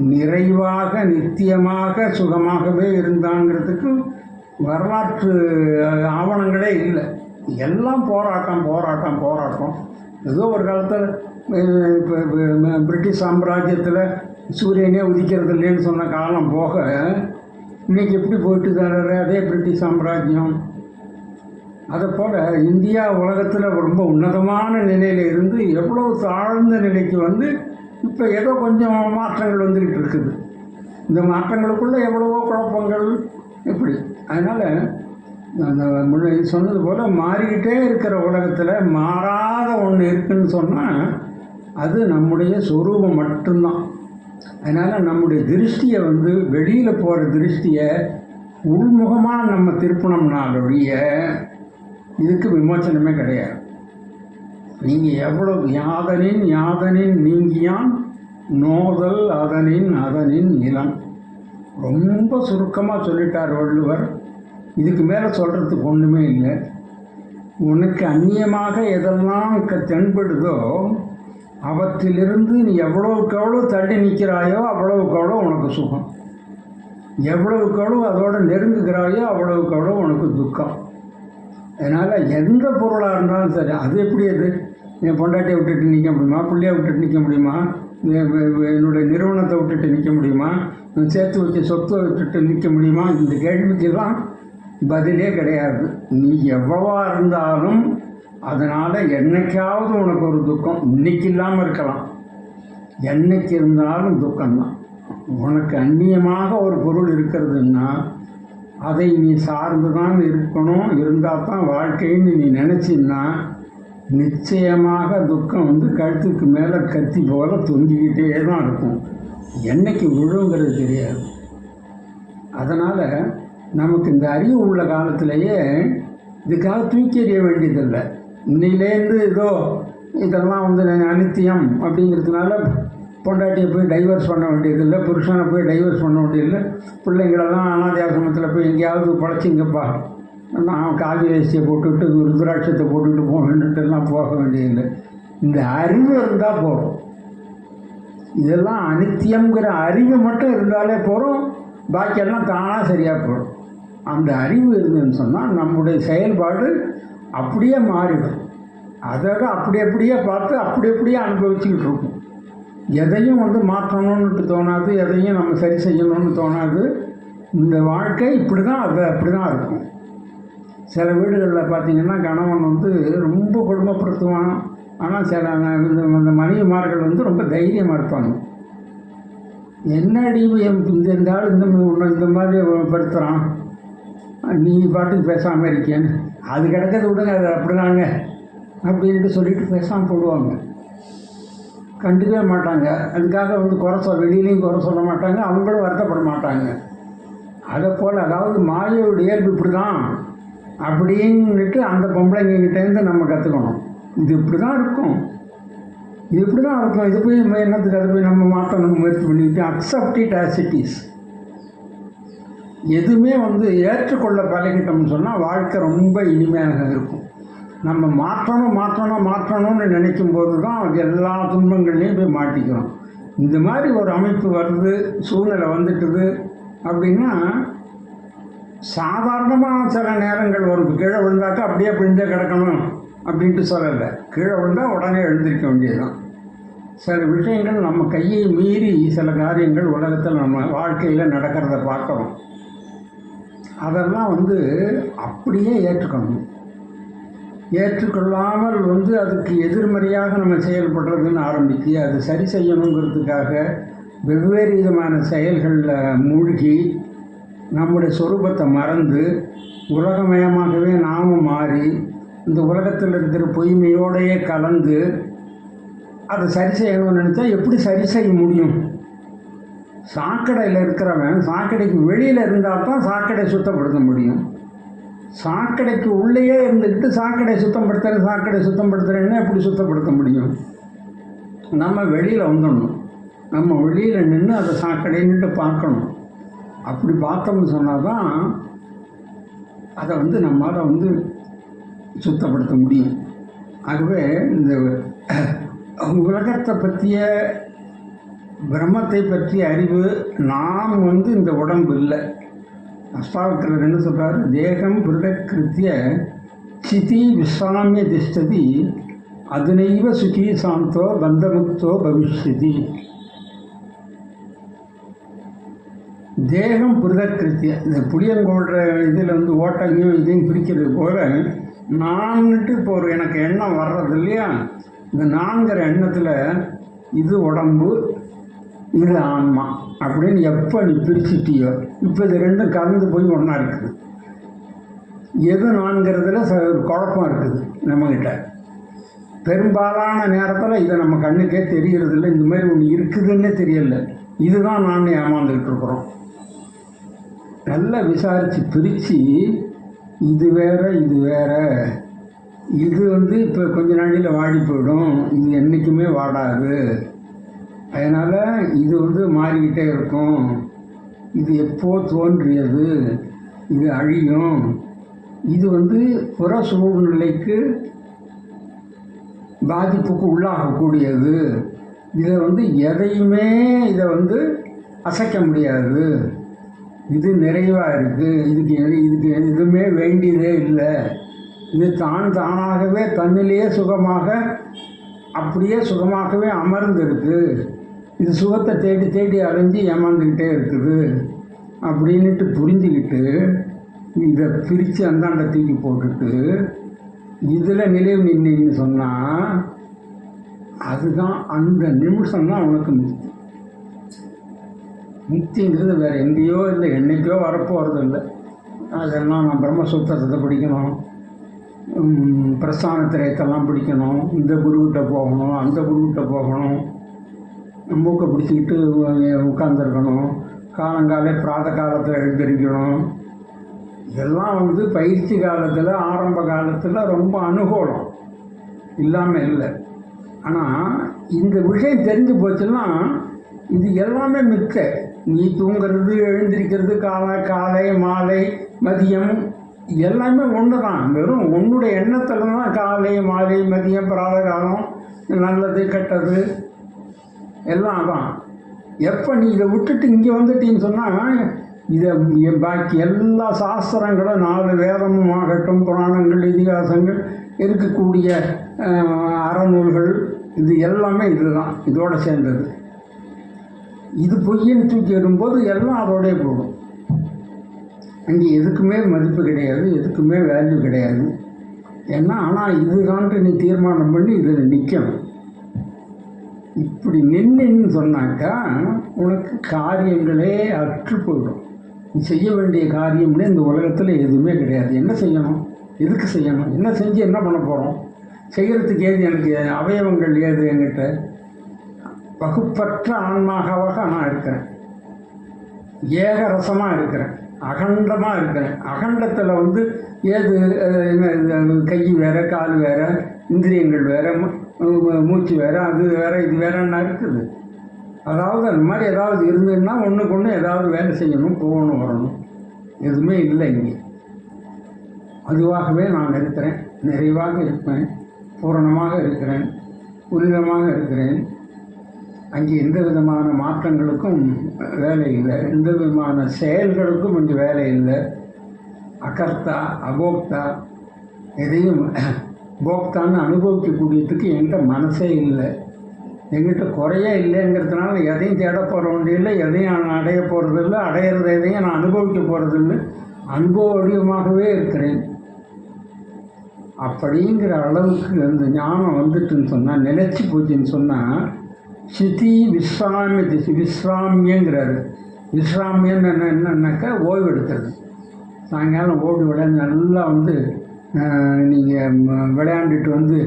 நிறைவாக நித்தியமாக சுகமாகவே இருந்தாங்கிறதுக்கு வரலாற்று ஆவணங்களே இல்லை. எல்லாம் போராட்டம் போராட்டம் போராட்டம். ஏதோ ஒரு காலத்தில் இப்போ பிரிட்டிஷ் சாம்ராஜ்யத்தில் சூரியனே உதிக்கிறது இல்லைன்னு சொன்ன காலம் போக இன்றைக்கி எப்படி போயிட்டு தர்றாரு அதே பிரிட்டிஷ் சாம்ராஜ்யம். அதை போல் இந்தியா உலகத்தில் ரொம்ப உன்னதமான நிலையில் இருந்து எவ்வளோ தாழ்ந்த நிலைக்கு இப்போ ஏதோ கொஞ்சம் மாற்றங்கள் வந்துக்கிட்டு இருக்குது. இந்த மாற்றங்களுக்குள்ளே எவ்வளவோ குழப்பங்கள் இப்படி. அதனால் அந்த சொன்னது போல் மாறிக்கிட்டே இருக்கிற உலகத்தில் மாறாத ஒன்று இருக்குதுன்னு சொன்னால் அது நம்முடைய சொரூபம் மட்டும்தான். அதனால் நம்முடைய திருஷ்டியை வெளியில் போகிற திருஷ்டியை உள்முகமாக நம்ம திருப்பணம்னாலுடைய இதுக்கு விமோச்சனமே கிடையாது. நீங்கள் எவ்வளவு யாதனின் யாதனின் நீங்கியான் நோதல் அதனின் அதனின் இளம். ரொம்ப சுருக்கமாக சொல்லிட்டார் வள்ளுவர். இதுக்கு மேலே சொல்கிறதுக்கு ஒன்றுமே இல்லை. உனக்கு அந்நியமாக எதெல்லாம் தென்படுதோ அவற்றிலிருந்து நீ எவ்வளவுக்கு எவ்வளோ தள்ளி நிற்கிறாயோ அவ்வளவுக்கு எவ்வளோ உனக்கு சுகம், எவ்வளவுக்கு எவ்வளோ அதோடு நெருங்குகிறாயோ அவ்வளவுக்கு எவ்வளோ உனக்கு துக்கம். அதனால் எந்த பொருளாக இருந்தாலும் சரி, அது எப்படி அது என் பொண்டாட்டியை விட்டுட்டு நிற்க முடியுமா, பிள்ளையை விட்டுட்டு நிற்க முடியுமா, என்னுடைய நிறுவனத்தை விட்டுட்டு நிற்க முடியுமா, சேர்த்து வச்ச சொத்தை விட்டுட்டு நிற்க முடியுமா? இந்த கேள்விக்கு தான் பதிலே கிடையாது. நீ எவ்வளவா இருந்தாலும் அதனால் என்னைக்காவது உனக்கு ஒரு துக்கம், இன்னைக்கு இல்லாமல் இருக்கலாம், என்னைக்கு இருந்தாலும் துக்கம்தான். உனக்கு அந்நியமாக ஒரு பொருள் இருக்கிறதுன்னா அதை நீ சார்ந்து தான் இருக்கணும். இருந்தால் தான் வாழ்க்கைன்னு நீ நினச்சின்னா நிச்சயமாக துக்கம் வந்து கழுத்துக்கு மேலே கத்தி போல தொங்கிக்கிட்டே தான் இருக்கும். என்னைக்கு விழுங்கிறது தெரியாது. அதனால் நமக்கு இந்த அறிவு உள்ள காலத்திலேயே இதுக்காக தூக்கி எறிய வேண்டியதில்லை. இன்னையிலேருந்து ஏதோ இதெல்லாம் வந்து அனித்தியம் அப்படிங்கிறதுனால பொண்டாட்டியை போய் டைவர்ஸ் பண்ண வேண்டியதில்லை, புருஷனை போய் டைவர்ஸ் பண்ண வேண்டியதில்லை, பிள்ளைங்களெல்லாம் அனாதை ஆசிரமத்தில் போய் எங்கேயாவது பழச்சிங்கப்பா நான் காவி வேஷ்டியை போட்டுவிட்டு ருத்ராட்சத்தை போட்டுக்கிட்டு போகணுன்ட்டுலாம் போக வேண்டியதில்லை. இந்த அறிவு இருந்தால் போகும். இதெல்லாம் அனித்தியங்கிற அறிவு மட்டும் இருந்தாலே போகிறோம், பாக்கியெல்லாம் தானாக சரியாக போடும். அந்த அறிவு இருந்துன்னு சொன்னால் நம்முடைய செயல்பாடு அப்படியே மாறிடும். அதை அப்படி அப்படியே பார்த்து அப்படி அப்படியே அனுபவிச்சுக்கிட்டு இருக்கும். எதையும் வந்து மாற்றணும்னு தோணாது, எதையும் நம்ம சரி செய்யணும்னு தோணாது. இந்த வாழ்க்கை இப்படி தான், அது அப்படி தான் இருக்கும். சில வீடுகளில் பார்த்திங்கன்னா கணவன் வந்து ரொம்ப கொடுமைப்படுத்துவான், ஆனால் சில அந்த மனைவிமார்கள் வந்து ரொம்ப தைரியமாக இருப்பாங்க. என்னடி இந்த ஆள் இந்த மாதிரி படுத்துகிறான், நீ பாட்டுக்கு பேசாமல் இருக்கேன்னு, அது கிடக்கிறது விடுங்க, அது அப்படிதாங்க அப்படின்ட்டு சொல்லிட்டு பேசாமல் போடுவாங்க. கண்டுக்கவே மாட்டாங்க. அதுக்காக வந்து வெளியிலையும் குறை சொல்ல மாட்டாங்க, அவங்களும் வருத்தப்பட மாட்டாங்க. அதை போல் அதாவது மாயோட இயல்பு இப்படி தான் அப்படின்னுட்டு அந்த பொம்பளைங்ககிட்டேருந்து நம்ம கற்றுக்கணும். இது இப்படி தான் இருக்கும், இது இப்படி தான் இருக்கும், இது போய் என்னத்துக்கு அதை போய் நம்ம மாற்றணும் முயற்சி பண்ணிக்கிட்டு accept it as it is. எதுவுமே வந்து ஏற்றுக்கொள்ள பழகிட்டோம்னு சொன்னால் வாழ்க்கை ரொம்ப இனிமையாக இருக்கும். நம்ம மாற்றணும்னு நினைக்கும் போது தான் எல்லா துன்பங்கள்லேயும் போய் மாட்டிக்கிறோம். இந்த மாதிரி ஒரு அமைப்பு வருது, சூழ்நிலை வந்துட்டுது அப்படின்னா சாதாரணமாக சில நேரங்கள் வரும். கீழே விழுந்தாக்கா அப்படியே விழுந்தே கிடக்கணும் அப்படின்ட்டு சொல்லலை. கீழே விழுந்தால் உடனே எழுந்திருக்க வேண்டியதுதான். சில விஷயங்கள் நம்ம கையை மீறி சில காரியங்கள் உலகத்தில் நம்ம வாழ்க்கையில் நடக்கிறத பார்க்குறோம். அதெல்லாம் வந்து அப்படியே ஏற்றுக்கணும். ஏற்றுக்கொள்ளாமல் வந்து அதுக்கு எதிர்மறையாக நம்ம செயல்படுறதுன்னு ஆரம்பித்து அது சரி செய்யணுங்கிறதுக்காக வெவ்வேறு விதமான செயல்களில் மூழ்கி நம்முடைய சொரூபத்தை மறந்து உலகமயமாகவே நாமும் மாறி இந்த உலகத்தில் இருக்கிற பொய்மையோடையே கலந்து அதை சரி செய்யணும்னு நினச்சா எப்படி சரி செய்ய முடியும்? சாக்கடையில் இருக்கிறவன் சாக்கடைக்கு வெளியில் இருந்தால் தான் சாக்கடையை சுத்தப்படுத்த முடியும். சாக்கடைக்கு உள்ளேயே இருந்துக்கிட்டு சாக்கடை சுத்தப்படுத்துறேன்னா எப்படி சுத்தப்படுத்த முடியும்? நம்ம வெளியில் வந்துடணும். நம்ம வெளியில் நின்று அதை சாக்கடைன்னுட்டு பார்க்கணும். அப்படி பார்த்தோம்னு சொன்னால் தான் அதை வந்து நம்மளால் வந்து சுத்தப்படுத்த முடியும். ஆகவே இந்த உலகத்தை பற்றிய பிரம்மத்தை பற்றிய அறிவு நாம் வந்து இந்த உடம்பு இல்லை. அஷ்டாவக்கிரர் என்ன சொல்கிறார்? தேகம் பிருதக்கிருத்திய சிதி விஸ்வாமிய திஷ்டதி அதுனைவ சுகி சாந்தோ பந்தமுக்தோ பவிஷ்யதி. தேகம் பிருதக்கிருத்திய, இந்த புளியங்கோடுற இதில் வந்து ஓட்டையும் இதையும் பிரிக்கிறது போல் நான்ட்டு இப்போ ஒரு எனக்கு எண்ணம் வர்றது இல்லையா? இந்த நான்கிற எண்ணத்தில் இது உடம்பு இது ஆன்மா அப்படின்னு எப்போ நீ பிரிச்சுட்டியோ இப்போ இது ரெண்டும் கலந்து போய் ஒன்றா இருக்குது. எது நான்கிறதுல குழப்பம் இருக்குது நம்மக்கிட்ட. பெரும்பாலான நேரத்தில் இதை நம்ம கண்ணுக்கே தெரியறதில்லை. இந்த மாதிரி ஒன்று இருக்குதுன்னே தெரியல. இதுதான் நான் ஏமாந்துக்கிட்டு இருக்கிறோம். நல்லா விசாரித்து பிரித்து இது வேற இது வேற, இது வந்து இப்போ கொஞ்ச நாளையில் வாடி போயிடும், இது என்றைக்குமே வாடாது, அதனால் இது வந்து மாறிக்கிட்டே இருக்கும், இது எப்போ தோன்றியது, இது அழியும், இது வந்து புற சூழ்நிலைக்கு பாதிப்புக்கு உள்ளாகக்கூடியது, இதை வந்து எதையுமே இதை வந்து அசைக்க முடியாது, இது நிறைவாக இருக்குது, இதுக்கு எதுவுமே வேண்டியதே இல்லை, இது தானாகவே தன்னிலேயே சுகமாக அப்படியே சுகமாகவே அமர்ந்திருக்கு, இது சுகத்தை தேடி தேடி அலைஞ்சு ஏமாந்துக்கிட்டே இருக்குது அப்படின்ட்டு புரிஞ்சுக்கிட்டு இதை பிரித்து அந்தாண்ட தூக்கி போட்டுட்டு இதில் நினைவு நின்னு சொன்னால் அதுதான் அந்த நிமிஷம்தான் உனக்கு முக்தி. முக்திங்கிறது வேறு எங்கேயோ இல்லை, என்றைக்கோ வரப்போகிறது இல்லை. அதெல்லாம் நான் பிரம்மசூத்திரத்தை படிக்கணும், பிரஸ்தான திரயத்தெல்லாம் பிடிக்கணும், இந்த குருக்கிட்ட போகணும், அந்த குருக்கிட்ட போகணும், மூக்கை பிடிச்சிக்கிட்டு உட்காந்துருக்கணும், காலங்காலே பிராத காலத்தில் எழுந்திருக்கணும். இதெல்லாம் வந்து பயிற்சி காலத்தில் ஆரம்ப காலத்தில் ரொம்ப அனுகூலம் இல்லாமல் இல்லை. ஆனால் இந்த விஷயம் தெரிஞ்சு போச்சுன்னா இது எல்லாமே மிக்க. நீ தூங்கிறது, எழுந்திருக்கிறது, காலை மாலை மதியம் எல்லாமே ஒன்று தான். வெறும் உன்னுடைய எண்ணத்தில் தான் காலை மாலை மதியம் பிராத காலம், நல்லது கெட்டது எல்லாம் தான். எப்போ நீ இதை விட்டுட்டு இங்கே வந்துட்டின்னு சொன்னால் இதை பாக்கி எல்லா சாஸ்திரங்களும் 4 வேதமும் ஆகட்டும், புராணங்கள், இதிகாசங்கள், இருக்கக்கூடிய அறநூல்கள், இது எல்லாமே இதுதான், இதோடு சேர்ந்தது. இது பொய்யன்னு தூக்கி வரும்போது எல்லாம் அதோடய போடும். அங்கே எதுக்குமே மதிப்பு கிடையாது, எதுக்குமே வேல்யூ கிடையாது. ஏன்னா ஆனால் இதுதான்ட்டு நீ தீர்மானம் பண்ணி இதில் நிற்கணும். இப்படி நின்றுன்னு சொன்னாக்கா உனக்கு காரியங்களே அற்று போயிடும். நீ செய்ய வேண்டிய காரியம்னு இந்த உலகத்தில் எதுவுமே கிடையாது. என்ன செய்யணும், எதுக்கு செய்யணும், என்ன செஞ்சு என்ன பண்ண போகிறோம், செய்கிறதுக்கு ஏது, எனக்கு அவயவங்கள் ஏது, என்கிட்ட வகுப்பற்ற ஆன்மாகவாக நான் இருக்கிறேன், ஏகரசமாக இருக்கிறேன், அகண்டமாக இருக்கிறேன். அகண்டத்தில் வந்து ஏது கை வேறு, கால் வேறு, இந்திரியங்கள் வேறு, மூச்சு வேறு, அது வேறு, இது வேறன்னா இருக்குது. அதாவது அந்த மாதிரி ஏதாவது இருந்ததுன்னா ஒன்றுக்கு ஒன்று ஏதாவது வேலை செய்யணும், போகணும், வரணும். எதுவுமே இல்லை இங்கே. அதுவாகவே நான் இருக்கிறேன், நிறைவாக இருப்பேன், பூரணமாக இருக்கிறேன், புனிதமாக இருக்கிறேன். அங்கே எந்த விதமான மாற்றங்களுக்கும் வேலை இல்லை, எந்த விதமான செயல்களுக்கும் இங்கே வேலை இல்லை. அகர்த்தா அபோக்தா, எதையும் போக்தான்னு அனுபவிக்கக்கூடியதுக்கு என்கிட்ட மனசே இல்லை. எங்கிட்ட குறையே இல்லைங்கிறதுனால எதையும் தேட போகிறது இல்லை, எதையும் அடைய போகிறது இல்லை, அடையிறது எதையும் நான் அனுபவிக்க போகிறது இல்லை. அனுபவ வடிவமாகவே இருக்கிறேன். அப்படிங்கிற அளவுக்கு அந்த ஞானம் வந்துட்டுன்னு சொன்னால், நிலைச்சி போச்சுன்னு சொன்னால், சிதி விஸ்ராமியங்கிறாரு. விஸ்ராமியன்னு என்னன்னாக்கா ஓய்வு எடுக்கிறது. சாயங்காலம் ஓடி விளையாண்டு நல்லா வந்து நீங்கள் விளையாண்டுட்டு வந்து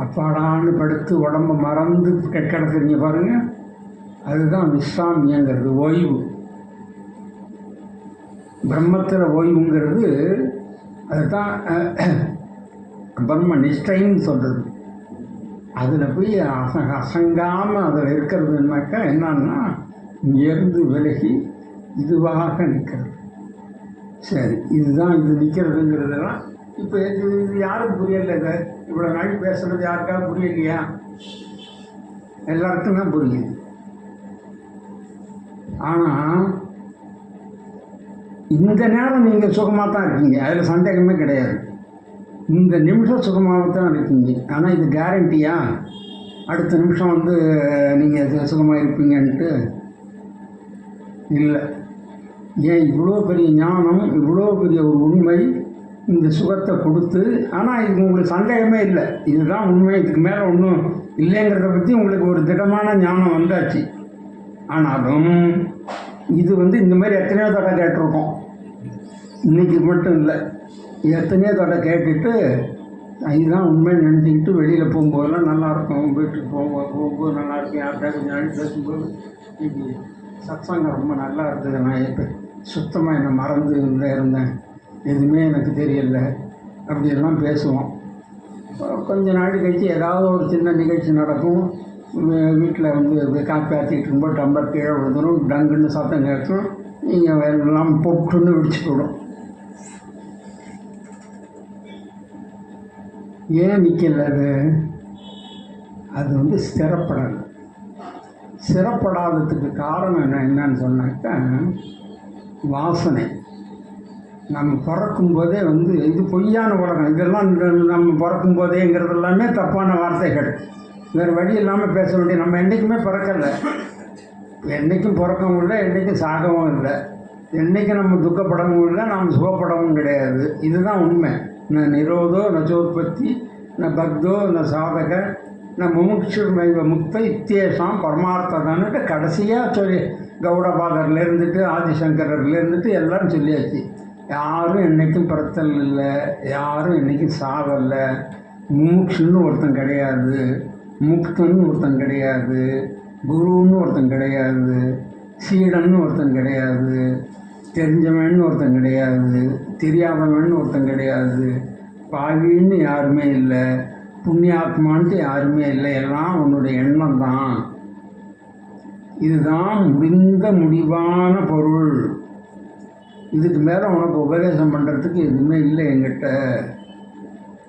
அப்பாடான்னு படுத்து உடம்பை மறந்து கிடக்குறீங்க பாருங்கள், அதுதான் விஸ்ராமியங்கிறது, ஓய்வு. பிரம்மத்தில் ஓய்வுங்கிறது அதுதான் பிரம்ம நிஷ்டைன்னு சொல்கிறது. அதில் போய் அசங்காமல் அதில் இருக்கிறதுனாக்கா என்னன்னா இங்கேருந்து விலகி இதுவாக நிற்கிறது. சரி, இதுதான் இது நிற்கிறதுங்கிறதெல்லாம் இப்போ இது யாருக்கு புரியலை? இதை இவ்வளோ நாள் பேசுகிறது யாருக்காவது புரியலையா? எல்லாருக்கும் தான் புரியுது. ஆனால் இந்த நேரம் நீங்கள் சுகமாக தான் இருக்கீங்க, அதில் சந்தேகமே கிடையாது. இந்த நிமிஷம் சுகமாக தான் இருக்கீங்க. ஆனால் இது கேரண்டியா அடுத்த நிமிஷம் வந்து நீங்கள் சுகமாக இருப்பீங்கன்ட்டு இல்லை. ஏன் இவ்வளோ பெரிய ஞானம், இவ்வளோ பெரிய ஒரு உண்மை இந்த சுகத்தை கொடுத்து, ஆனால் இது உங்களுக்கு சந்தேகமே இல்லை, இதுதான் உண்மை, இதுக்கு மேலே ஒன்றும் இல்லைங்கிறத பற்றி உங்களுக்கு ஒரு திடமான ஞானம் வந்தாச்சு. ஆனாலும் இது வந்து இந்த மாதிரி எத்தனையோ தடவை கேட்டிருக்கோம், இன்றைக்கி மட்டும் இல்லை, எத்தனையோ தடவை கேட்டுட்டு இதுதான் உண்மைன்னு நினச்சிக்கிட்டு வெளியில் போகும்போதெல்லாம் நல்லாயிருக்கும், வீட்டுக்கு போகும்போது நல்லாயிருக்கும், யார்கிட்ட கொஞ்சம் நாள் பேசும்போது இன்னைக்கு சத்சங்கம் ரொம்ப நல்லா இருந்தது, நான் இப்போ சுத்தமாக என்னை மறந்து இருந்தேன், எதுவுமே எனக்கு தெரியல, அப்படியெல்லாம் பேசுவோம். கொஞ்ச நாள் கழிச்சு ஏதாவது ஒரு சின்ன நிகழ்ச்சி நடக்கும், வீட்டில் வந்து காப்பி ஆற்றிட்டு இருக்கும்போது டம்பர் கீழே விழுந்துடும், டங்குன்னு சத்தம் கேட்கும், நீங்கள் எல்லாம் பொட்டுன்னு வெடிச்சு போடும். ஏன் நிற்கல? அது வந்து ஸ்திரப்படலை. ஸ்திரப்படாததுக்கு காரணம் என்னன்னு சொன்னாக்கா வாசனை. நம்ம பிறக்கும்போதே வந்து இது பொய்யான உலகம், இதெல்லாம் நம்ம பிறக்கும்போதேங்கிறது எல்லாமே தப்பான வார்த்தைகள், வேறு வழி இல்லாமல் பேச வேண்டிய. நம்ம என்றைக்குமே பிறக்கலை, என்றைக்கும் பிறக்கவும் இல்லை, என்றைக்கும் சாகவும் இல்லை, என்றைக்கும் நம்ம துக்கப்படவும் இல்லை, நாம் சுகப்படவும் கிடையாது. இதுதான் உண்மை. ந நிரோதோ நச்சோத்பத்தி ந பக்தோ ந சாதக ந முமுட்சுர்மைவ முக்த இத்தியேஷாம் பரமார்த்ததான்னுட்டு கடைசியாக சொல்லி கௌடபாதர்லேருந்துட்டு ஆதிசங்கரர்லேருந்துட்டு எல்லோரும் சொல்லியாச்சு. யாரும் என்றைக்கும் பிறத்தல் இல்லை, யாரும் என்றைக்கும் சாவல்லை, முமுட்சுன்னு ஒருத்தன் கிடையாது, முக்தன்னு ஒருத்தன் கிடையாது, குருன்னு ஒருத்தன் கிடையாது, சீடன்னு ஒருத்தன் கிடையாது, தெரிஞ்சவன்னு ஒருத்தன் கிடையாது, தெரியாதவன்னு ஒருத்தன் கிடையாது, பாவின்னு யாருமே இல்லை, புண்ணியாத்மான்ட்டு யாருமே இல்லை. எல்லாம் உன்னுடைய எண்ணம் தான். இதுதான் முடிவான பொருள். இதுக்கு மேலே உனக்கு உபதேசம் பண்ணுறதுக்கு எதுவுமே இல்லை என்கிட்ட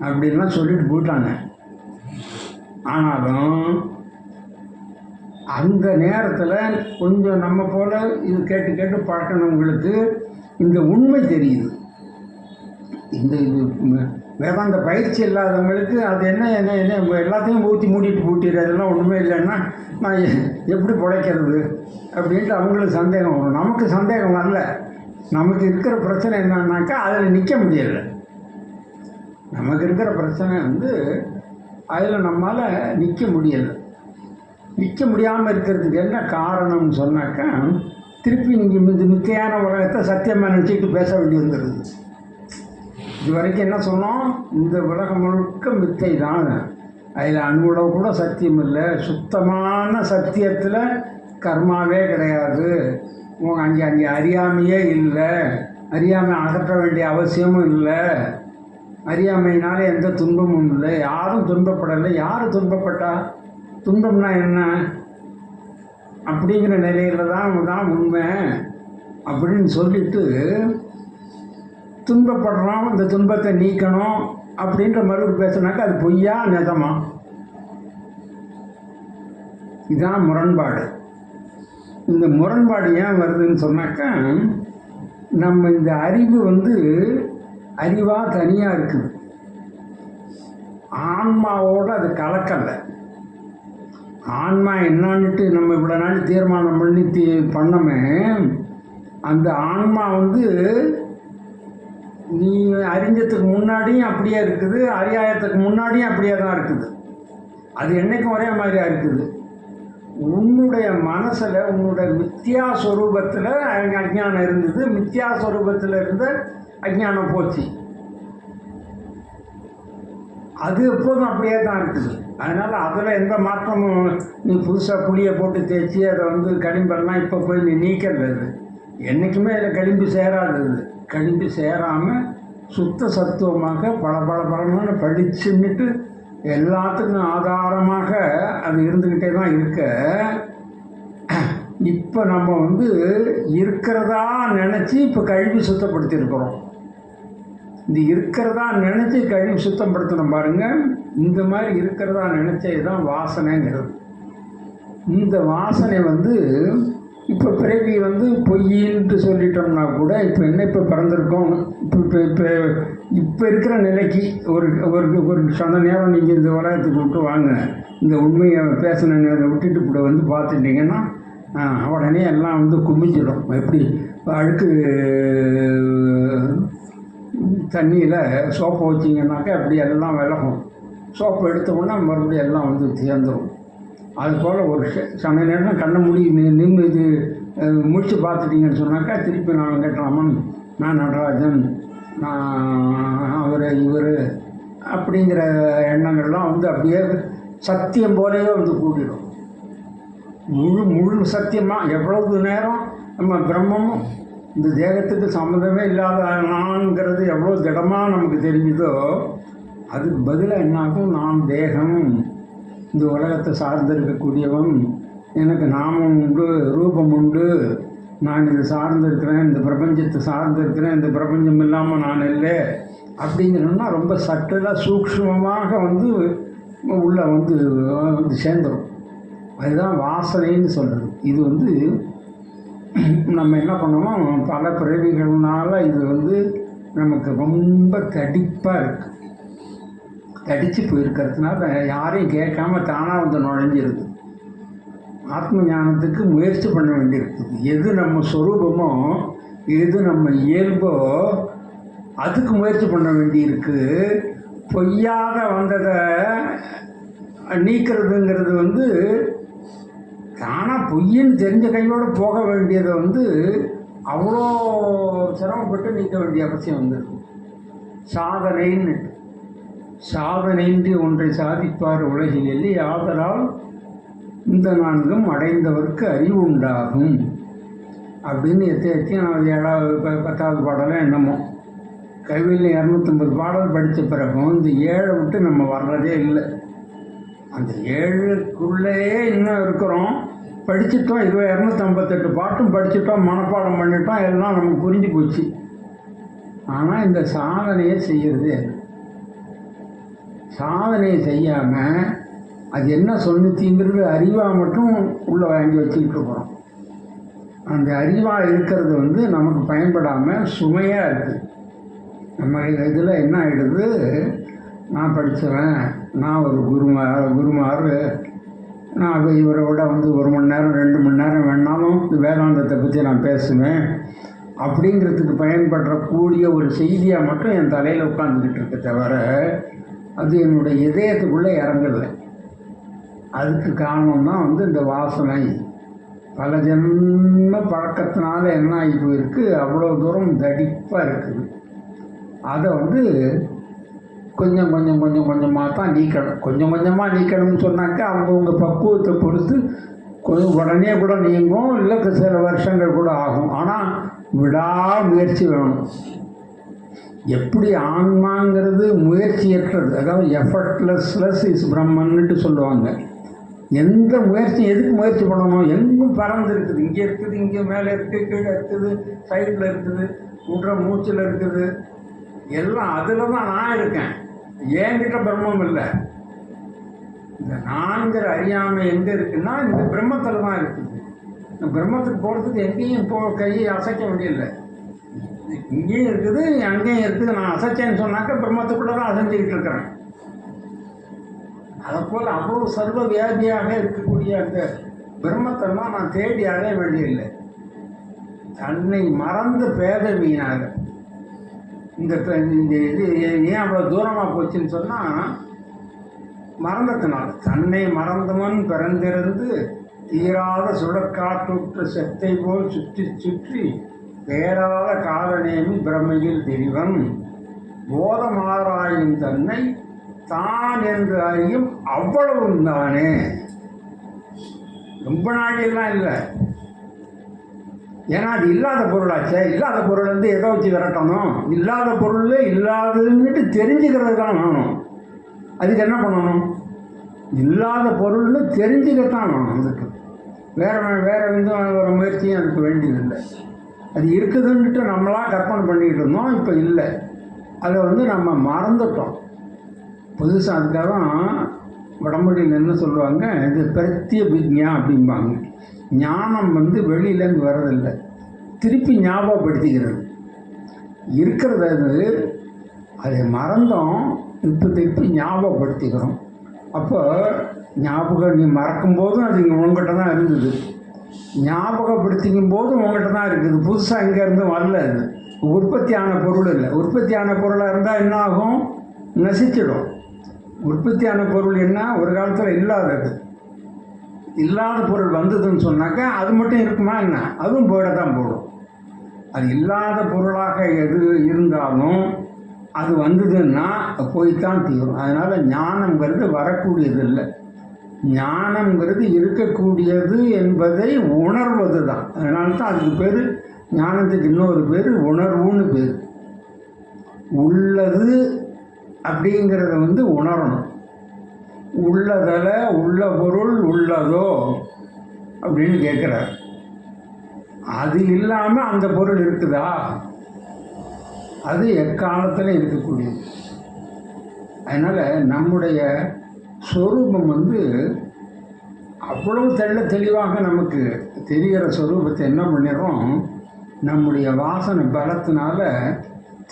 அப்படின்லாம் சொல்லிட்டு போயிட்டாங்க. ஆனாலும் அந்த நேரத்தில் கொஞ்சம் நம்ம போல் இது கேட்டு கேட்டு பழக்கினவங்களுக்கு இந்த உண்மை தெரியுது. இந்த இது வேதாந்த பயிற்சி இல்லாதவங்களுக்கு அது என்ன என்ன என்ன எல்லாத்தையும் மூட்டிட்டு அதெல்லாம் ஒன்றுமே இல்லைன்னா நான் எப்படி பிழைக்கிறது அப்படின்ட்டு அவங்களுக்கு சந்தேகம் வரும். நமக்கு சந்தேகம் வரல. நமக்கு இருக்கிற பிரச்சனை என்னன்னாக்கா அதில் நிற்க முடியலை. நமக்கு இருக்கிற பிரச்சனை அதில் நம்மளால் நிற்க முடியலை. நிற்க முடியாமல் இருக்கிறதுக்கு என்ன காரணம்னு சொன்னாக்கா, திருப்பி நீங்கள் இந்த மித்தையான உலகத்தை சத்தியமாக நினச்சிட்டு பேச வேண்டி வந்துடுது. இது வரைக்கும் என்ன சொன்னோம்? இந்த உலகம் முழுக்க மித்தை தான், அதில் அணுகுளவு கூட சத்தியம் இல்லை. சுத்தமான சத்தியத்தில் கர்மாவே கிடையாது. அங்கே அறியாமையே இல்லை, அறியாமை அகற்ற வேண்டிய அவசியமும் இல்லை, அறியாமையினால எந்த துன்பமும் இல்லை, யாரும் துன்பப்படலை. யார் துன்பப்பட்டா? துன்பம்னா என்ன அப்படிங்கிற நிலையில தான் உண்மை அப்படின்னு சொல்லிட்டு துன்பப்படுறோம், இந்த துன்பத்தை நீக்கணும் அப்படின்ற மறுபடியும் பேசுனாக்கா அது பொய்யா நிஜமா? இதுதான் முரண்பாடு. இந்த முரண்பாடு ஏன் வருதுன்னு சொன்னாக்கா, நம்ம இந்த அறிவு அறிவாக தனியாக இருக்குது, ஆன்மாவோடு அது கலக்கலை. ஆன்மா என்னான்ட்டு நம்ம இவ்வளோ நாள் தீர்மானம் பண்ணி பண்ணமே, அந்த ஆன்மா நீ அறிஞ்சதுக்கு முன்னாடியும் அப்படியே இருக்குது, அறியாயத்துக்கு முன்னாடியும் அப்படியே தான் இருக்குது. அது என்றைக்கும் ஒரே மாதிரியாக இருக்குது. உன்னுடைய மனசில் உன்னுடைய மித்யாஸ்வரூபத்தில் அஜ்ஞானம் இருந்தது, மித்யாஸ்வரூபத்தில் இருந்த அஜ்ஞானம் போச்சு. அது எப்போதும் அப்படியே தான் இருக்குது. அதனால் அதில் எந்த மாற்றமும் நீ புதுசாக புளியை போட்டு தேய்ச்சி அதை களிம்பெல்லாம் இப்போ போய் நீ நீக்கிறது. என்றைக்குமே அதில் களிம்பு சேராது. களிம்பு சேராமல் சுத்த சத்துவமாக பளபளன்னு படிச்சுன்னுட்டு எல்லாத்துக்கும் ஆதாரமாக அது இருந்துக்கிட்டே தான் இருக்க. இப்போ நம்ம இருக்கிறதா நினச்சி இப்போ கழிவு சுத்தப்படுத்தியிருக்கிறோம். இந்த இருக்கிறதா நினச்சி கழிவு சுத்தப்படுத்தணும் பாருங்கள். இந்த மாதிரி இருக்கிறதா நினச்சது தான் வாசனைங்கிறது. இந்த வாசனை இப்போ பிறவி பொய்யின்ட்டு சொல்லிட்டோம்னா கூட இப்போ என்ன இப்போ பிறந்திருக்கோம். இப்போ இருக்கிற நிலைக்கு ஒரு ஒரு சொன்ன நேரம் நீங்கள் இந்த உலகத்துக்கு விட்டு வாங்க, இந்த உண்மையை பேசின நேரம் விட்டுட்டு இப்படி பார்த்துட்டிங்கன்னா உடனே எல்லாம் குமிஞ்சிடும். எப்படி அழுக்கு தண்ணியில் சோப்பை வச்சிங்கன்னாக்கா அப்படி எல்லாம் விலகும். சோப்பை எடுத்தோம்னா மறுபடியும் எல்லாம் சேர்ந்துடும். அதுபோல் ஒரு சமய நேரம் கண்ண மூடி நின்று இது முடிச்சு பார்த்துட்டிங்கன்னு சொன்னாக்கா திருப்பி நான் வெங்கட்ராமன், நான் நடராஜன், நான் அவர் இவர் அப்படிங்கிற எண்ணங்கள்லாம் அப்படியே சத்தியம் போலேயே கூட்டிடும். முழு சத்தியமாக எவ்வளவு நேரம் நம்ம பிரம்மமும் இந்த தேகத்துக்கு சம்மந்தமே இல்லாத நான்கிறது எவ்வளோ திடமாக நமக்கு தெரிஞ்சுதோ, அதுக்கு பதிலாக என்னாகும்? நான் தேகம், இந்த உலகத்தை சார்ந்திருக்கக்கூடியவன், எனக்கு நாமம் உண்டு, ரூபம் உண்டு, நான் இதை சார்ந்திருக்கிறேன், இந்த பிரபஞ்சத்தை சார்ந்திருக்கிறேன், இந்த பிரபஞ்சம் இல்லாமல் நான் இல்லை அப்படிங்கிறோம்னா ரொம்ப சட்டலாக சூக்ஷ்மமாக உள்ளே சேர்ந்துடும். அதுதான் வாசனைன்னு சொல்கிறது. இது நம்ம என்ன பண்ணுவோம், பல பிறவிகள்னால இது நமக்கு ரொம்ப தடிப்பாக இருக்குது. தடித்து போயிருக்கிறதுனால யாரையும் கேட்காம தானாக நுழைஞ்சிருது. ஆத்ம ஞானத்துக்கு முயற்சி பண்ண வேண்டியிருக்குது. எது நம்ம சொரூபமோ, எது நம்ம இயல்போ, அதுக்கு முயற்சி பண்ண வேண்டியிருக்கு. பொய்யாக வந்ததை நீக்கிறதுங்கிறது வந்து ஆனால் பொய்ன்னு தெரிஞ்ச கையோடு போக வேண்டியதை வந்து அவ்வளோ சிரமப்பட்டு நீக்க வேண்டிய அவசியம் வந்துருக்கு. சாதனையின்றி ஒன்றை சாதிப்பார் உலகில் இல்லை, ஆதலால் இந்த நான்கும் அடைந்தவர்க்கு அறிவு உண்டாகும் அப்படின்னு எத்தையும் 7வது 10வது பாடலாம் என்னமோ கவியில் 250 பாடல் படித்த பிறகும் இந்த 7 விட்டு நம்ம வர்றதே இல்லை. அந்த 7க்குள்ளேயே இன்னும் இருக்கிறோம். படிச்சுட்டோம், 258 பாட்டும் படிச்சுட்டோம், மனப்பாடம் பண்ணிட்டோம், எல்லாம் நமக்கு புரிஞ்சு போச்சு. ஆனால் இந்த சாதனையை செய்கிறது, சாதனையை செய்யாமல் அது என்ன சொன்னிச்சிங்கிறது அறிவாக மட்டும் உள்ளே வாங்கி வச்சுக்கிட்டு இருக்கிறோம். அந்த அறிவாக இருக்கிறது வந்து நமக்கு பயன்படாமல் சுமையாக இருக்குது. நம்ம இதில் என்ன ஆகிடுது, நான் படித்தவன், நான் ஒரு குருமார், நான் இவரோட வந்து 1 மணி நேரம் 2 மணி நேரம் வேணாலும் இந்த வேதாந்தத்தை பற்றி நான் பேசுவேன் அப்படிங்கிறதுக்கு பயன்படுறக்கூடிய ஒரு செய்தியாக மட்டும் என் தலையில் உட்காந்துக்கிட்டு இருக்க தவிர அது என்னுடைய இதயத்துக்குள்ளே இறங்கலை. அதுக்கு காரணம் தான் வந்து இந்த வாசனை பல ஜென்ம பழக்கத்தினால என்ன ஆகி போயிருக்கு, அவ்வளோ தூரம் தடிப்பாக இருக்குது. அதை வந்து கொஞ்சம் கொஞ்சமாக தான் நீக்கணும். கொஞ்சம் கொஞ்சமாக நீக்கணும்னு சொன்னாக்கா அவங்கவுங்க பக்குவத்தை பொறுத்து கொஞ்சம் உடனே கூட நீங்கும், இல்லை சில வருஷங்கள் கூட ஆகும். ஆனால் விடாமுயற்சி வேணும். எப்படி ஆன்மாங்கிறது முயற்சியற்றது, அதாவது எஃபர்ட்லெஸ் இஸ் பிரம்மன்னுட்டு சொல்லுவாங்க. எந்த முயற்சி எதுக்கு முயற்சி பண்ணணும், எங்கும் பறந்து இருக்குது, இங்கே இருக்குது, இங்கே மேலே இருக்குது, கீழே இருக்குது, சைடில் இருக்குது, மூச்சில் இருக்குது, எல்லாம் அதில் தான் நான் இருக்கேன். என்கிட்ட பிரம்மம் இல்லை. இந்த நான்கிற அறியாமை எங்கே இருக்குன்னா இந்த பிரம்மத்தில் தான் இருக்குது. இந்த பிரம்மத்துக்கு போகிறதுக்கு எங்கேயும் கையை அசைக்க முடியல. இங்கேயும் இருக்குது, அங்கேயும் இருக்குது. நான் அசைச்சேன்னு சொன்னாக்க பிரம்மத்துக்குள்ளே தான் அசைஞ்சிக்கிட்டு இருக்கிறேன். அதை போல் அவ்வளோ சர்வ வியாதியாக இருக்கக்கூடிய அந்த பிரம்மத்தெல்லாம் நான் தேடி அடைய வேண்டியதில்லை. தன்னை மறந்த பேதவியினாக இந்த இது ஏன் அவ்வளோ தூரமாக போச்சுன்னு சொன்னால் மறந்தத்தினால். தன்னை மறந்தவன் பிறந்திருந்து தீராத சுழற்காற்றுற்ற செத்தை போல் சுற்றி சுற்றி பேராத காலநேமி பிரமையில் திரிவன் போதமாராயும் தன்னை தான் என்று அறியும் அவ்வளவும் தானே. ரொம்ப நாளையெல்லாம் இல்லை. ஏன்னா அது இல்லாத பொருளாச்சே. இல்லாத பொருள் வந்து எதை வச்சு விரட்டணும்? இல்லாத பொருள் இல்லாதுன்னுட்டு தெரிஞ்சுக்கிறது தான் வேணும். அதுக்கு என்ன பண்ணணும்? இல்லாத பொருள்னு தெரிஞ்சுக்கத்தான் வேணும். அதுக்கு வேறு எந்த ஒரு முயற்சியும் அதுக்கு வேண்டியதில்லை. அது இருக்குதுன்னுட்டு நம்மளாக கற்பனை பண்ணிக்கிட்டு இருந்தோம், இப்போ இல்லை. அதை வந்து நம்ம மறந்துட்டோம். புதுசாக அதுக்காக தான் வடமொழியில் என்ன சொல்லுவாங்க, இது பிரத்திய விஜ்ஞா அப்படிம்பாங்க. ஞானம் வந்து வெளியிலேருந்து வர்றதில்லை, திருப்பி ஞாபகப்படுத்திக்கிறது. இருக்கிறது அது, அதை மறந்தோம், இப்போ திருப்பி ஞாபகப்படுத்திக்கிறோம். அப்போ ஞாபகம் நீ மறக்கும்போதும் அது உங்கள்கிட்ட தான் இருந்தது, ஞாபகப்படுத்திக்கும் போதும் உங்கள்கிட்ட தான் இருக்குது. புதுசாக இங்கேருந்து வரல. அது உற்பத்தியான பொருள் இல்லை. உற்பத்தியான பொருளாக இருந்தால் என்ன ஆகும்? நசிச்சிடும். உற்பத்தியான பொருள் என்ன? ஒரு காலத்தில் இல்லாதது. இல்லாத பொருள் வந்ததுன்னு சொன்னாக்கா அது மட்டும் இருக்குமா என்ன? அதுவும் போயிட தான் போடும். அது இல்லாத பொருளாக எது இருந்தாலும் அது வந்ததுன்னா போய்த்தான் தீரும். அதனால் ஞானங்கிறது வரக்கூடியது இல்லை. ஞானங்கிறது இருக்கக்கூடியது என்பதை உணர்வது தான். அதனால தான் அதுக்கு பேர், ஞானத்துக்கு இன்னொரு பேர் உணர்வுன்னு பேர். உள்ளது அப்படிங்கிறத வந்து உணரணும். உள்ளதில் உள்ள பொருள் உள்ளதோ அப்படின்னு கேட்குறார். அது இல்லாமல் அந்த பொருள் இருக்குதா? அது எக்காலத்தில் இருக்கக்கூடியது. அதனால் நம்முடைய சொரூபம் வந்து அவ்வளவு தெளிவாக நமக்கு தெரிகிற சொரூபத்தை என்ன பண்ணிடுறோம், நம்முடைய வாசனை பலத்தினால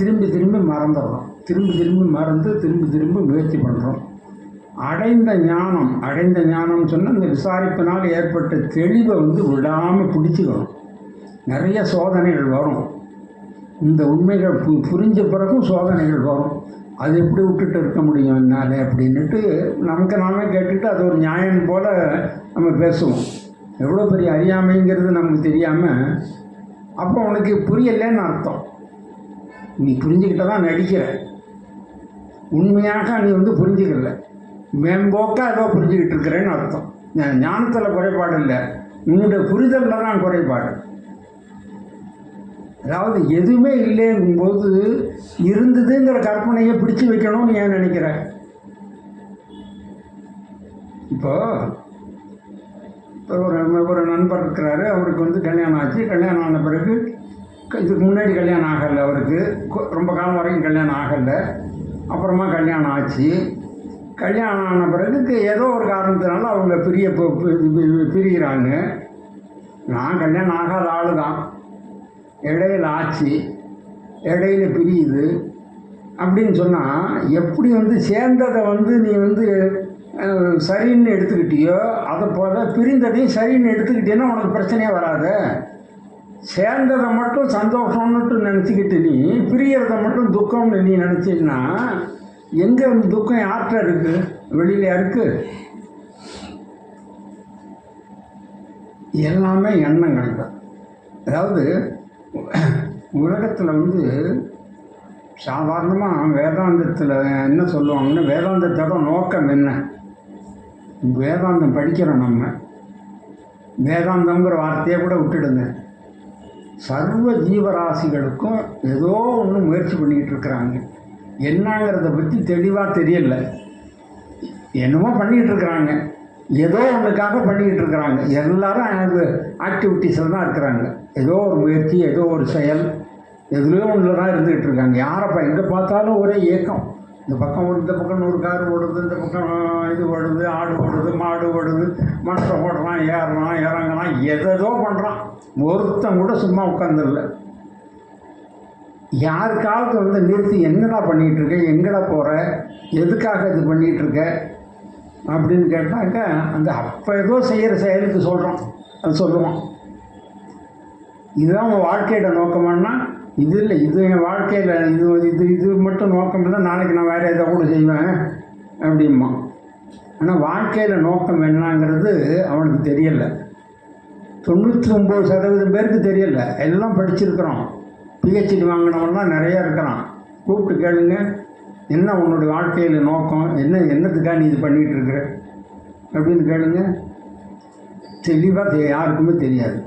திரும்பி மறந்துடுறோம். திரும்பி மறந்து திரும்ப முயற்சி பண்ணுறோம். அடைந்த ஞானம் சொன்னால் இந்த விசாரிப்பினால் ஏற்பட்ட தெளிவை வந்து விடாமல் பிடிச்சிக்கணும். நிறைய சோதனைகள் வரும். இந்த உண்மைகள் புரிஞ்ச பிறகும் சோதனைகள் வரும். அது எப்படி விட்டுட்டு இருக்க முடியும் என்னால் அப்படின்ட்டு நமக்கு நாமே கேட்டுட்டு அது ஒரு நியாயம் போல் நம்ம பேசுவோம். எவ்வளோ பெரிய அறியாமைங்கிறது நமக்கு தெரியாமல், அப்போ உனக்கு புரியலைன்னு அர்த்தம். நீ புரிஞ்சுக்கிட்ட தான் நடிக்கிற, உண்மையாக நீ புரிஞ்சுக்கல, மேம்போக்காக ஏதோ புரிஞ்சுக்கிட்டு இருக்கிறேன்னு அர்த்தம். ஞானத்தில் குறைபாடு இல்லை, உன்னுடைய புரிதலில் தான் குறைபாடு. அதாவது எதுவுமே இல்லைங்கும்போது இருந்ததுங்கிற கற்பனையை பிடிச்சு வைக்கணும்னு ஏன் நினைக்கிற? இப்போ ஒரு நண்பர் இருக்கிறாரு, அவருக்கு கல்யாணம் ஆச்சு. கல்யாணம் ஆன பிறகு இதுக்கு முன்னாடி கல்யாணம் ஆகலை, அவருக்கு ரொம்ப காலம் வரைக்கும் கல்யாணம் ஆகலை. அப்புறமா கல்யாணம் ஆச்சு. கல்யாணம் ஆன பிறகு ஏதோ ஒரு காரணத்தினால அவங்க பிரிகிறாங்க. நான் கல்யாணம் ஆகாத ஆளு தான், இடையில ஆச்சு, இடையில பிரியுது அப்படின்னு சொன்னால் எப்படி சேர்ந்ததை நீ சரின்னு எடுத்துக்கிட்டியோ அதை போல் பிரிந்ததையும் சரின்னு எடுத்துக்கிட்டேன்னா உனக்கு பிரச்சனையே வராது. சேர்ந்ததை மட்டும் சந்தோஷம்னுட்டு நினச்சிக்கிட்டு நீ பிரியறதை மட்டும் துக்கம்னு நீ நினச்சின்னா எங்கே துக்கம் யார்கிட்ட இருக்குது? வெளியில இருக்குது. எல்லாமே எண்ணங்கள் தான். அதாவது உலகத்தில் சாதாரணமாக வேதாந்தத்தில் என்ன சொல்லுவாங்கன்னா, வேதாந்தத்தோட நோக்கம் என்ன? வேதாந்தம் படிக்கிறோம் நம்ம, வேதாந்தங்கிற வார்த்தையை கூட விட்டுடுங்க. சர்வ ஜீவராசிகளுக்கும் ஏதோ ஒன்று முயற்சி பண்ணிக்கிட்டு இருக்கிறாங்க. என்னங்கிறத பற்றி தெளிவாக தெரியல, என்னமோ பண்ணிக்கிட்டு இருக்கிறாங்க, ஏதோ ஒன்றுக்காக பண்ணிக்கிட்டு இருக்கிறாங்க. எல்லாரும் ஆக்டிவிட்டீஸில் தான் இருக்கிறாங்க. ஏதோ ஒரு முயற்சி, ஏதோ ஒரு செயல், எதுலேயோ ஒன்றில் தான் இருந்துக்கிட்டு இருக்காங்க. யாரப்பா எங்கே பார்த்தாலும் ஒரே ஏக்கம். இந்த பக்கம் இந்த பக்கம் 100 கார் ஓடுது, இந்த பக்கம் இது ஓடுது, ஆடு ஓடுது, மாடு ஓடுது, மனுஷன் ஓடுறான், ஏறுறான், இறங்குறான், எதோ பண்ணுறான். ஒருத்தன் கூட சும்மா உட்காந்துடல. யாருக்காவது நிறுத்தி என்னடா பண்ணிகிட்டு இருக்க, எங்கடா போகிற, எதுக்காக இது பண்ணிகிட்ருக்க அப்படின்னு கேட்டாக்க அப்போ ஏதோ செய்கிற செயலுக்கு சொல்கிறான், அது சொல்லுவான். இதுதான் உன் வாழ்க்கையோட நோக்கமானா இது இல்லை, இது என் வாழ்க்கையில் இது மட்டும் நோக்கம் இல்லை, நாளைக்கு நான் வேறு எதை கூட செய்வேன் அப்படிமா. ஆனால் வாழ்க்கையில் நோக்கம் என்னங்கிறது அவனுக்கு தெரியலை. 99% பேருக்கு தெரியலை. எல்லாம் படிச்சிருக்கிறோம், பிஹெச்டி வாங்கினவன்லாம் நிறையா இருக்கிறான். கூப்பிட்டு கேளுங்க, என்ன உன்னுடைய வாழ்க்கையில் நோக்கம் என்ன, என்னத்துக்காக நீ இது பண்ணிகிட்டு இருக்கிற அப்படின்னு கேளுங்க. தெளிவாக யாருக்குமே தெரியாது.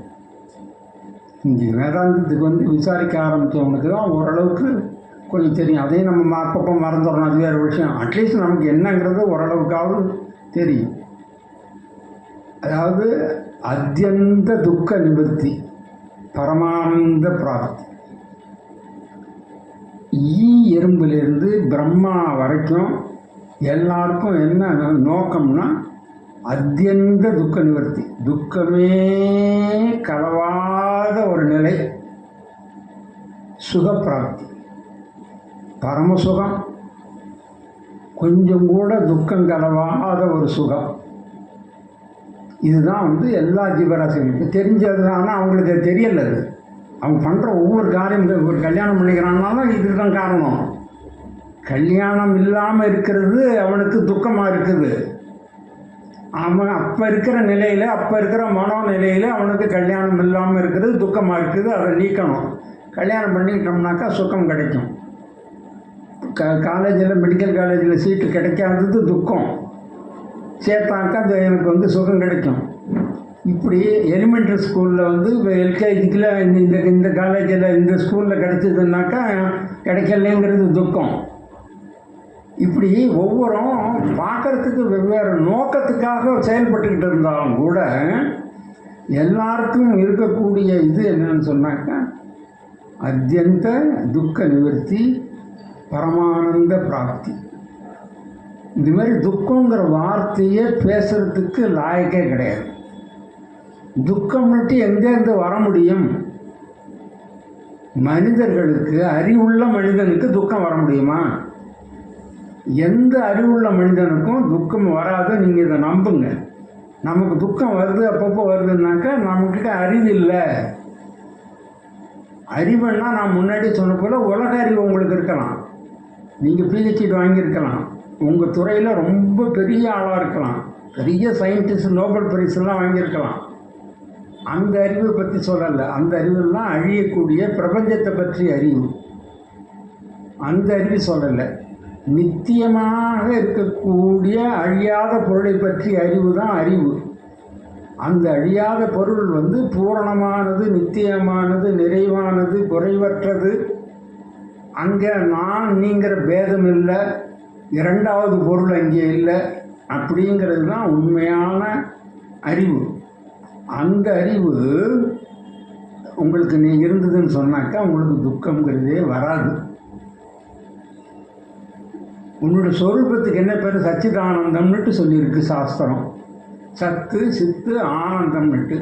இங்கே வேதாந்தத்துக்கு விசாரிக்க ஆரம்பித்தவனுக்கு தான் ஓரளவுக்கு கொஞ்சம் தெரியும். அதையும் நம்ம அப்பப்போ மறந்துடணும், அது வேறு விஷயம். அட்லீஸ்ட் நமக்கு என்னங்கிறது ஓரளவுக்காவது தெரியும். அதாவது அத்தியந்த துக்க நிவர்த்தி, பரமானந்த பிராப்தி. எறும்பிலிருந்து பிரம்மா வரைக்கும் எல்லாருக்கும் என்ன நோக்கம்னா அத்தியந்த துக்க நிவர்த்தி, துக்கமே கலவாத ஒரு நிலை, சுகப்பிராப்தி, பரமசுகம், கொஞ்சம் கூட துக்கம் கலவாத ஒரு சுகம். இதுதான் எல்லா ஜீவராசிகளுக்கும் தெரிஞ்சது தான். ஆனால் அவங்களுக்கு தெரியல. அது அவங்க பண்ணுற ஒவ்வொரு காரியம், ஒரு கல்யாணம் பண்ணிக்கிறான்னாலும் இதுக்கு தான் காரணம். கல்யாணம் இல்லாமல் இருக்கிறது அவனுக்கு துக்கமாக இருக்குது. அவன் அப்போ இருக்கிற நிலையில், அப்போ இருக்கிற மனோநிலையில் அவனுக்கு கல்யாணம் இல்லாமல் இருக்கிறது துக்கமாக இருக்குது. அதை நீக்கணும். கல்யாணம் பண்ணிக்கிட்டோம்னாக்கா சுகம் கிடைக்கும். காலேஜில், மெடிக்கல் காலேஜில் சீட்டு கிடைக்காதது துக்கம், சேர்த்தாக்கா அது எனக்கு சுகம் கிடைக்கும். இப்படி எலிமெண்ட்ரி ஸ்கூலில் எல்கேஜிக்கில் இந்த காலேஜில் இந்த ஸ்கூலில் கிடைச்சதுன்னாக்கா கிடைக்கலங்கிறது துக்கம். இப்படி ஒவ்வொரும் பார்க்குறதுக்கு வெவ்வேறு நோக்கத்துக்காக செயல்பட்டுக்கிட்டு இருந்தாலும் கூட எல்லாருக்கும் இருக்கக்கூடிய இது என்னன்னு சொன்னாக்கா அத்தியந்த துக்க நிவர்த்தி, பரமானந்த பிராப்தி. இதுமாதிரி துக்கங்கிற வார்த்தையே பேசுகிறதுக்கு லாயக்கே கிடையாது. துக்கம் மட்டும் எங்கேருந்து வர முடியும்? மனிதர்களுக்கு, அறிவுள்ள மனிதனுக்கு துக்கம் வர முடியுமா? எந்த அறிவுள்ள மனிதனுக்கும் துக்கம் வராது. நீங்கள் இதை நம்புங்க. நமக்கு துக்கம் வருது, அப்பப்போ வருதுன்னாக்கா நம்மக்கிட்ட அறிவு இல்லை. அறிவுன்னா நான் முன்னாடி சொன்ன போல் உலக அறிவு உங்களுக்கு இருக்கலாம். நீங்கள் பிஹெச்டி வாங்கியிருக்கலாம், உங்கள் துறையில் ரொம்ப பெரிய ஆளாக இருக்கலாம், பெரிய சயின்டிஸ்ட் நோபல் பிரைஸ் எல்லாம் வாங்கியிருக்கலாம். அந்த அறிவை பற்றி சொல்லலை. அந்த அறிவுலாம் அழியக்கூடிய பிரபஞ்சத்தை பற்றி அறிவு, அந்த அறிவு சொல்லலை. நித்தியமாக இருக்கக்கூடிய அழியாத பொருளை பற்றி அறிவு தான் அறிவு. அந்த அழியாத பொருள் வந்து பூரணமானது, நித்தியமானது, நிறைவானது, குறைவற்றது. அங்கே நான் நீங்கிற பேதம் இல்லை, இரண்டாவது பொருள் அங்கே இல்லை. அப்படிங்கிறது தான் உண்மையான அறிவு. அந்த அறிவு உங்களுக்கு நீ இருந்ததுன்னு சொன்னாக்கா உங்களுக்கு துக்கங்கிறதே வராது. உன்னோட சொரூபத்துக்கு என்ன பேர்? சச்சிதானந்தம்னுட்டு சொல்லியிருக்கு சாஸ்திரம். சத்து சித்து ஆனந்தம்னுட்டு.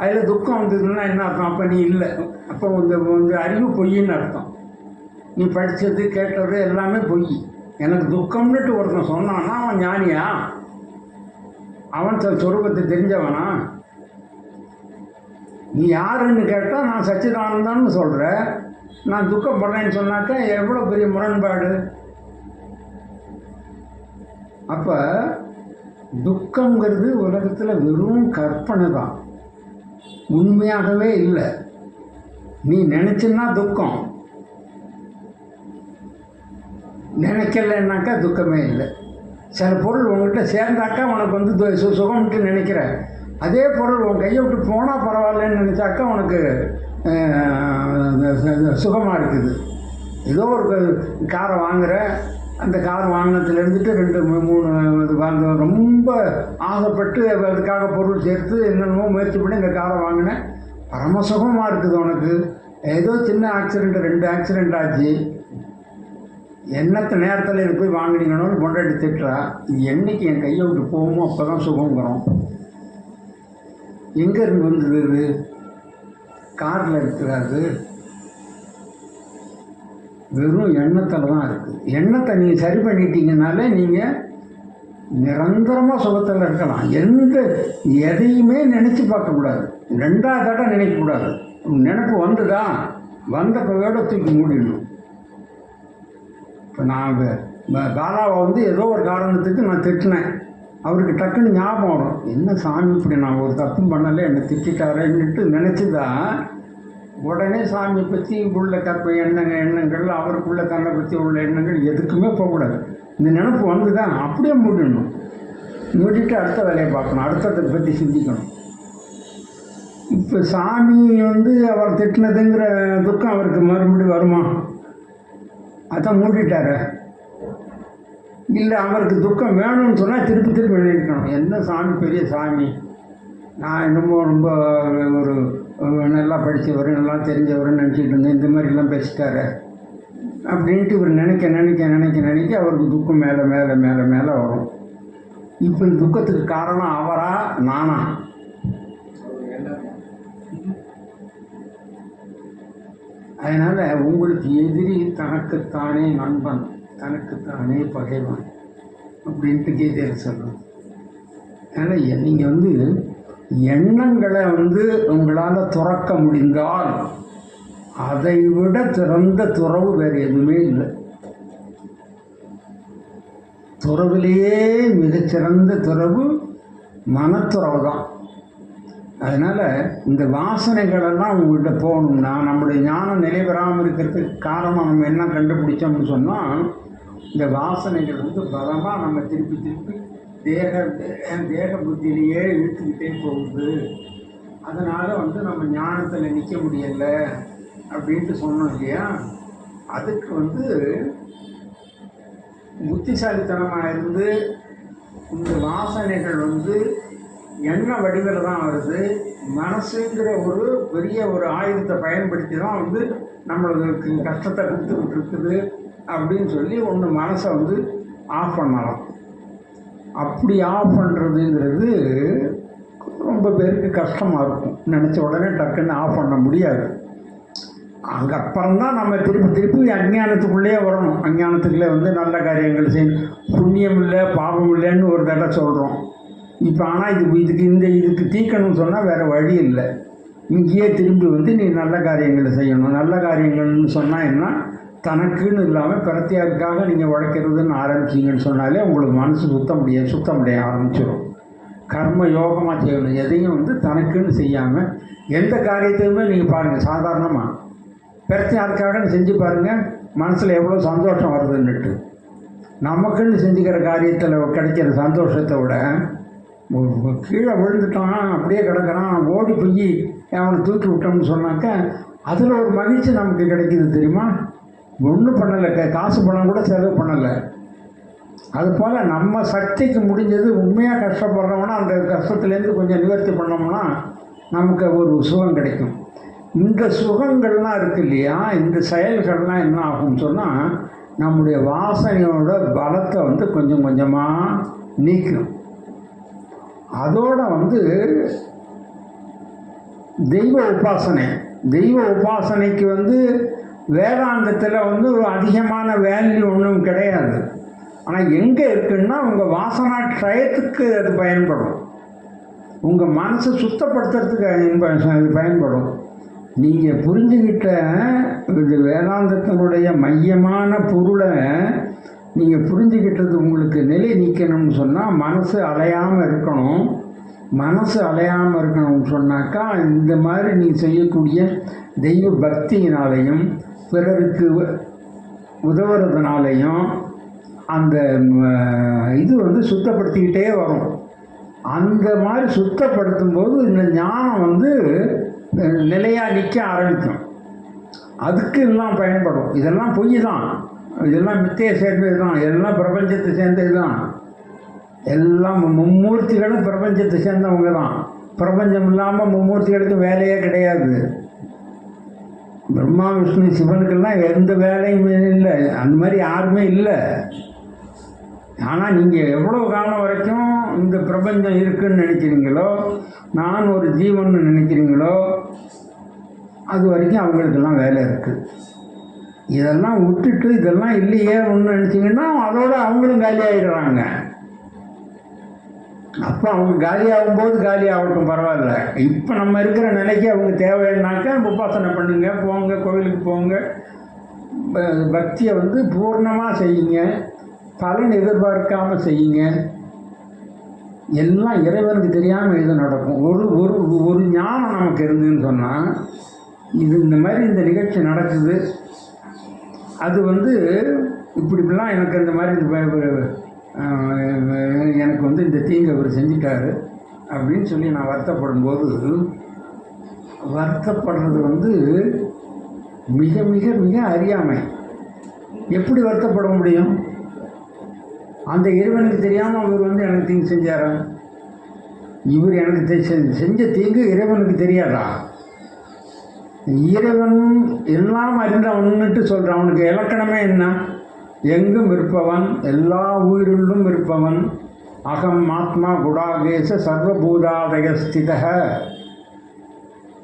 அதில் துக்கம் வந்ததுன்னா என்ன அர்த்தம்? அப்போ நீ இல்லை, அப்போ உங்கள் அறிவு பொய்ன்னு அர்த்தம். நீ படித்தது கேட்டது எல்லாமே பொய். எனக்கு துக்கம்னுட்டு ஒருத்தன் சொன்னான்னா அவன் ஞானியா? அவன் சொரூபத்தை தெரிஞ்சவனா? நீ யாருன்னு கேட்டால் நான் சச்சிதானந்தான்னு சொல்கிறேன், நான் துக்கப்படுறேன்னு சொன்னாக்கா எவ்வளோ பெரிய முரண்பாடு. அப்போ துக்கங்கிறது உலகத்தில் வெறும் கற்பனை தான், உண்மையாகவே இல்லை. நீ நினச்சின்னா துக்கம், நினைக்கலைன்னாக்கா துக்கமே இல்லை. சில பொருள் உங்கள்கிட்ட சேர்ந்தாக்கா உனக்கு வந்து சுகம்ட்டு நினைக்கிற, அதே பொருள் உன் கையை விட்டு போனால் பரவாயில்லன்னு நினச்சாக்கா உனக்கு சுகமாக இருக்குது. ஏதோ ஒரு காரை வாங்குகிற, அந்த கார் வாங்கினதுலேருந்துட்டு 2-3 வாங்க ரொம்ப ஆசைப்பட்டு அதுக்காக பொருள் சேர்த்து என்னென்னமோ முயற்சி பண்ணி இந்த காரை வாங்கினேன், பரமசுகமாக இருக்குது உனக்கு. ஏதோ சின்ன ஆக்சிடெண்ட், 2 ஆக்சிடெண்ட் ஆச்சு, என்னத்த நேரத்தில் இது போய் வாங்கினீங்கன்னு கொண்டாடி திட்டுறா. இது என்றைக்கு என் கையை விட்டு போகுமோ அப்போ தான் சுகங்கிறோம். எங்கேருந்து வந்தது? இது காரில் இருக்கிறாரு, வெறும் எண்ணத்தில் தான் இருக்குது. எண்ணத்தை நீங்கள் சரி பண்ணிட்டீங்கனாலே நீங்கள் நிரந்தரமாக சுகத்தில் இருக்கலாம். எதையுமே நினச்சி பார்க்கக்கூடாது, 2வது தடவை நினைக்கக்கூடாது. நினைப்பு வந்துதா, வந்த கையோட தூக்கி மூடிடணும். இப்போ நான் பாலாவை வந்து ஏதோ ஒரு காரணத்துக்கு நான் திட்டினேன், அவருக்கு டக்குன்னு ஞாபகம் வரும், என்ன சாமி இப்படி நான் ஒரு தப்பும் பண்ணலை, என்னை திட்டாரேன்னுட்டு நினச்சிதான் உடனே சாமியை பற்றி உள்ள எண்ணங்கள், அவருக்குள்ள தன்னை பற்றி உள்ள எண்ணங்கள் எதுக்குமே போகக்கூடாது. இந்த நினப்பு வந்து தான் அப்படியே மூடிடணும். மூடிட்டு அடுத்த வேலையை பார்க்கணும், அடுத்ததை பற்றி சிந்திக்கணும். இப்போ சாமி வந்து அவர் திட்டினதுங்கிற துக்கம் அவருக்கு மறுபடியும் வருமா? அதான் மூடிட்டாரு. இல்லை அவருக்கு துக்கம் வேணும்னு சொன்னால் திருப்பி நினைக்கணும், என்ன சாமி பெரிய சாமி, நான் என்னமோ ரொம்ப ஒரு நல்லா படித்தவர், நல்லா தெரிஞ்சவர்னு நினச்சிட்டு இருந்தேன், இந்த மாதிரிலாம் பேசிட்டாரு அப்படின்ட்டு இவர் நினைக்க அவருக்கு துக்கம் மேலே மேலே மேலே மேலே வரும். இப்போ இந்த துக்கத்துக்கு காரணம் அவரா நானா? அதனால் உங்களுக்கு எதிரி தனக்குத்தானே நண்பன், தனக்குத்தானே பகைவன் அப்படின்ட்டு கீதையில் சொல்லணும். அதனால் நீங்கள் வந்து எண்ணங்களை வந்து உங்களால் துறக்க முடிந்தால் அதை விட சிறந்த துறவு வேறு எதுவுமே இல்லை. துறவிலேயே மிகச்சிறந்த துறவு மனத்துறவு தான். அதனால் இந்த வாசனைகளெல்லாம் உங்கள்கிட்ட போகணும்னா, நம்முடைய ஞானம் நிலை பெறாமல் இருக்கிறதுக்கு காரணம் நம்ம என்ன கண்டுபிடிச்சோம்னு சொன்னால், இந்த வாசனைகள் வந்து பலமாக நம்ம திருப்பி தேக புத்தியிலேயே இழுத்துக்கிட்டே போகுது. அதனால் வந்து நம்ம ஞானத்தில் நிற்க முடியலை அப்படின்ட்டு சொன்னோம் இல்லையா? அதுக்கு வந்து புத்திசாலித்தனமாக இருந்து இந்த வாசனைகள் வந்து எண்ண வடிவில் தான் வருது. மனசுங்கிற ஒரு பெரிய ஒரு ஆயுதத்தை பயன்படுத்தி தான் வந்து நம்மளுக்கு கஷ்டத்தை கொடுத்துக்கிட்டு இருக்குது அப்படின்னு சொல்லி ஒன்று மனசை வந்து ஆஃப் பண்ணலாம். அப்படி ஆஃப் பண்ணுறதுங்கிறது ரொம்ப பேருக்கு கஷ்டமாக இருக்கும். நினச்ச உடனே டக்குன்னு ஆஃப் பண்ண முடியாது. அங்கே அப்புறம்தான் நம்ம திருப்பி அஞ்ஞானத்துக்குள்ளேயே வரணும். அஞ்ஞானத்துக்குள்ளே வந்து நல்ல காரியங்கள் செய்யணும், புண்ணியம் இல்லை பாவம் இல்லைன்னு ஒரு தடவை சொல்கிறோம். இப்போ ஆனால் இதுக்கு தீக்கணும்னு சொன்னால் வேறு வழி இல்லை. இங்கேயே திரும்பி வந்து நீ நல்ல காரியங்களை செய்யணும். நல்ல காரியங்கள்னு சொன்னால் என்ன, தனக்குன்னு இல்லாமல் பிரத்தியாருக்காக நீங்கள் உழைக்கிறதுன்னு ஆரம்பிச்சிங்கன்னு சொன்னாலே உங்களுக்கு மனசு சுத்தமுடைய ஆரம்பிச்சிடும். கர்ம யோகமாக செய்யணும். எதையும் வந்து தனக்குன்னு செய்யாமல் எந்த காரியத்தையுமே நீங்கள் பாருங்கள், சாதாரணமாக பிரத்தியாருக்காக செஞ்சு பாருங்கள், மனசில் எவ்வளோ சந்தோஷம் வருதுன்னுட்டு. நமக்குன்னு செஞ்சுக்கிற காரியத்தில் கிடைக்கிற சந்தோஷத்தை விட கீழே விழுந்துட்டான் அப்படியே கிடக்கிறான் ஓடி போய் அவனை தூக்கி விட்டோம்னு சொன்னாக்க அதில் ஒரு மகிழ்ச்சி நமக்கு கிடைக்கிது தெரியுமா. ஒன்றும் பண்ணலை, காசு பணம் கூட செலவு பண்ணலை. அதுபோல் நம்ம சக்திக்கு முடிஞ்சது உண்மையாக கஷ்டப்படுறோம்னா அந்த கஷ்டத்துலேருந்து கொஞ்சம் நிவர்த்தி பண்ணோம்னா நமக்கு ஒரு சுகம் கிடைக்கும். இந்த சுகங்கள்லாம் இருக்கு இல்லையா, இந்த செயல்கள்லாம் என்ன ஆகும்னு சொன்னால் நம்முடைய வாசனையோட பலத்தை வந்து கொஞ்சம் கொஞ்சமாக நீக்கும். அதோட வந்து தெய்வ உபாசனைக்கு வந்து வேதாந்தத்தில் வந்து ஒரு அதிகமான வேல்யூ ஒன்றும் கிடையாது. ஆனால் எங்கே இருக்குன்னா உங்கள் வாசனா ட்ரயத்துக்கு அது பயன்படும். உங்கள் மனசை சுத்தப்படுத்துறதுக்கு அது பயன்படும். நீங்கள் புரிஞ்சுக்கிட்ட இந்த வேதாந்தத்தினுடைய மையமான பொருளை நீங்கள் புரிஞ்சுக்கிட்டது உங்களுக்கு நிலை நீக்கணும்னு சொன்னால் மனசு அலையாமல் இருக்கணும். மனசு அலையாமல் இருக்கணும்னு சொன்னாக்கா இந்த மாதிரி நீங்கள் செய்யக்கூடிய தெய்வ பக்தியினாலையும் பிறருக்கு உதவுறதுனாலையும் அந்த இது வந்து சுத்தப்படுத்திக்கிட்டே வரும். அந்த மாதிரி சுத்தப்படுத்தும் போது இந்த ஞானம் வந்து நிலையாக நிற்க ஆரம்பிக்கும். அதுக்கு எல்லாம் பயன்படும். இதெல்லாம் பொய் தான், இதெல்லாம் மித்தையை சேர்ந்தது தான், எல்லாம் பிரபஞ்சத்தை சேர்ந்தது தான். எல்லாம் மும்மூர்த்திகளும் பிரபஞ்சத்தை சேர்ந்தவங்க தான். பிரபஞ்சம் இல்லாமல் மும்மூர்த்திகளுக்கு வேலையே கிடையாது. பிரம்மா விஷ்ணு சிவனுக்கெல்லாம் எந்த வேலையும் இல்லை, அந்த மாதிரி யாருமே இல்லை. ஆனால் நீங்கள் எவ்வளோ காலம் வரைக்கும் இந்த பிரபஞ்சம் இருக்குதுன்னு நினைக்கிறீங்களோ, நான் ஒரு ஜீவன் நினைக்கிறீங்களோ, அது வரைக்கும் அவங்களுக்கெல்லாம் வேலை இருக்குது. இதெல்லாம் விட்டுட்டு இதெல்லாம் இல்லையே ஒன்று நினச்சிங்கன்னா அதோட அவங்களும் காலி ஆகிடுறாங்க. அப்போ அவங்க காலி ஆகும்போது காலி ஆகட்டும், பரவாயில்ல. இப்போ நம்ம இருக்கிற நிலைக்கு அவங்க தேவைன்னாக்கா உபாசனை பண்ணுங்க, போங்க, கோவிலுக்கு போங்க, பக்தியை வந்து பூர்ணமாக செய்யுங்க, பலன் எதிர்பார்க்காமல் செய்யுங்க. எல்லாம் இறைவனுக்கு தெரியாமல் இது நடக்கும். ஒரு ஞானம் நமக்கு இருந்துன்னு சொன்னால் இந்த மாதிரி இந்த நிகழ்ச்சி நடக்குது, அது வந்து இப்படிலாம் எனக்கு இந்த மாதிரி எனக்கு வந்து இந்த தீங்கு அவர் செஞ்சிட்டாரு அப்படின்னு சொல்லி நான் வருத்தப்படும்போது, வருத்தப்படுறது வந்து மிக மிக மிக அறியாமை. எப்படி வருத்தப்பட முடியும்? அந்த இறைவனுக்கு தெரியாமல் அவர் வந்து எனக்கு தீங்கு செஞ்சாரா? இவர் எனக்கு செஞ்ச தீங்கு இறைவனுக்கு தெரியாதா? இறைவன் எல்லாம் அறிந்தவன்னுட்டு சொல்கிறான். அவனுக்கு இலக்கணமே என்ன? எங்கும் இருப்பவன், எல்லா உயிருள்ளும் இருப்பவன், அகம் ஆத்மா குடாகேச சர்வபூதாதயஸ்தித.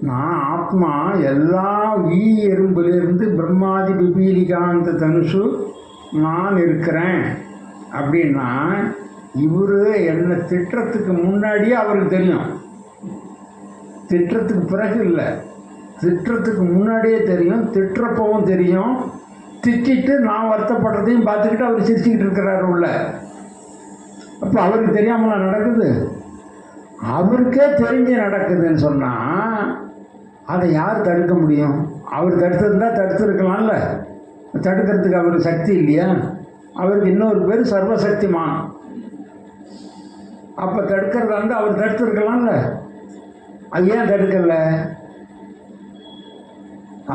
நான் ஆத்மா, எல்லா எறும்பிலிருந்து பிரம்மாதி பிபீலிகாந்த தனுஷு நான் இருக்கிறேன் அப்படின்னா இவர் என்னை திட்டுறதுக்கு முன்னாடியே அவருக்கு தெரியும். திட்டுறதுக்கு பிறகு இல்லை, திட்டுறதுக்கு முன்னாடியே தெரியும், திட்டுறப்பவும் தெரியும். திட்டிட்டு நான் வருத்தப்படுறதையும் பார்த்துக்கிட்டு அவர் சிரிச்சுக்கிட்டு இருக்கிறாரு உள்ள. அப்போ அவருக்கு தெரியாமலா நடக்குது? அவருக்கே தெரிஞ்சு நடக்குதுன்னு சொன்னால் அதை யார் தடுக்க முடியும்? அவர் தடுத்திருந்தா தடுத்துருக்கலாம்ல. தடுக்கிறதுக்கு அவருக்கு சக்தி இல்லையா? அவருக்கு இன்னொரு பேர் சர்வசக்திமான். அப்போ தடுக்கிறதா இருந்தால் அவர் தடுத்துருக்கலாம்ல. அது ஏன் தடுக்கல?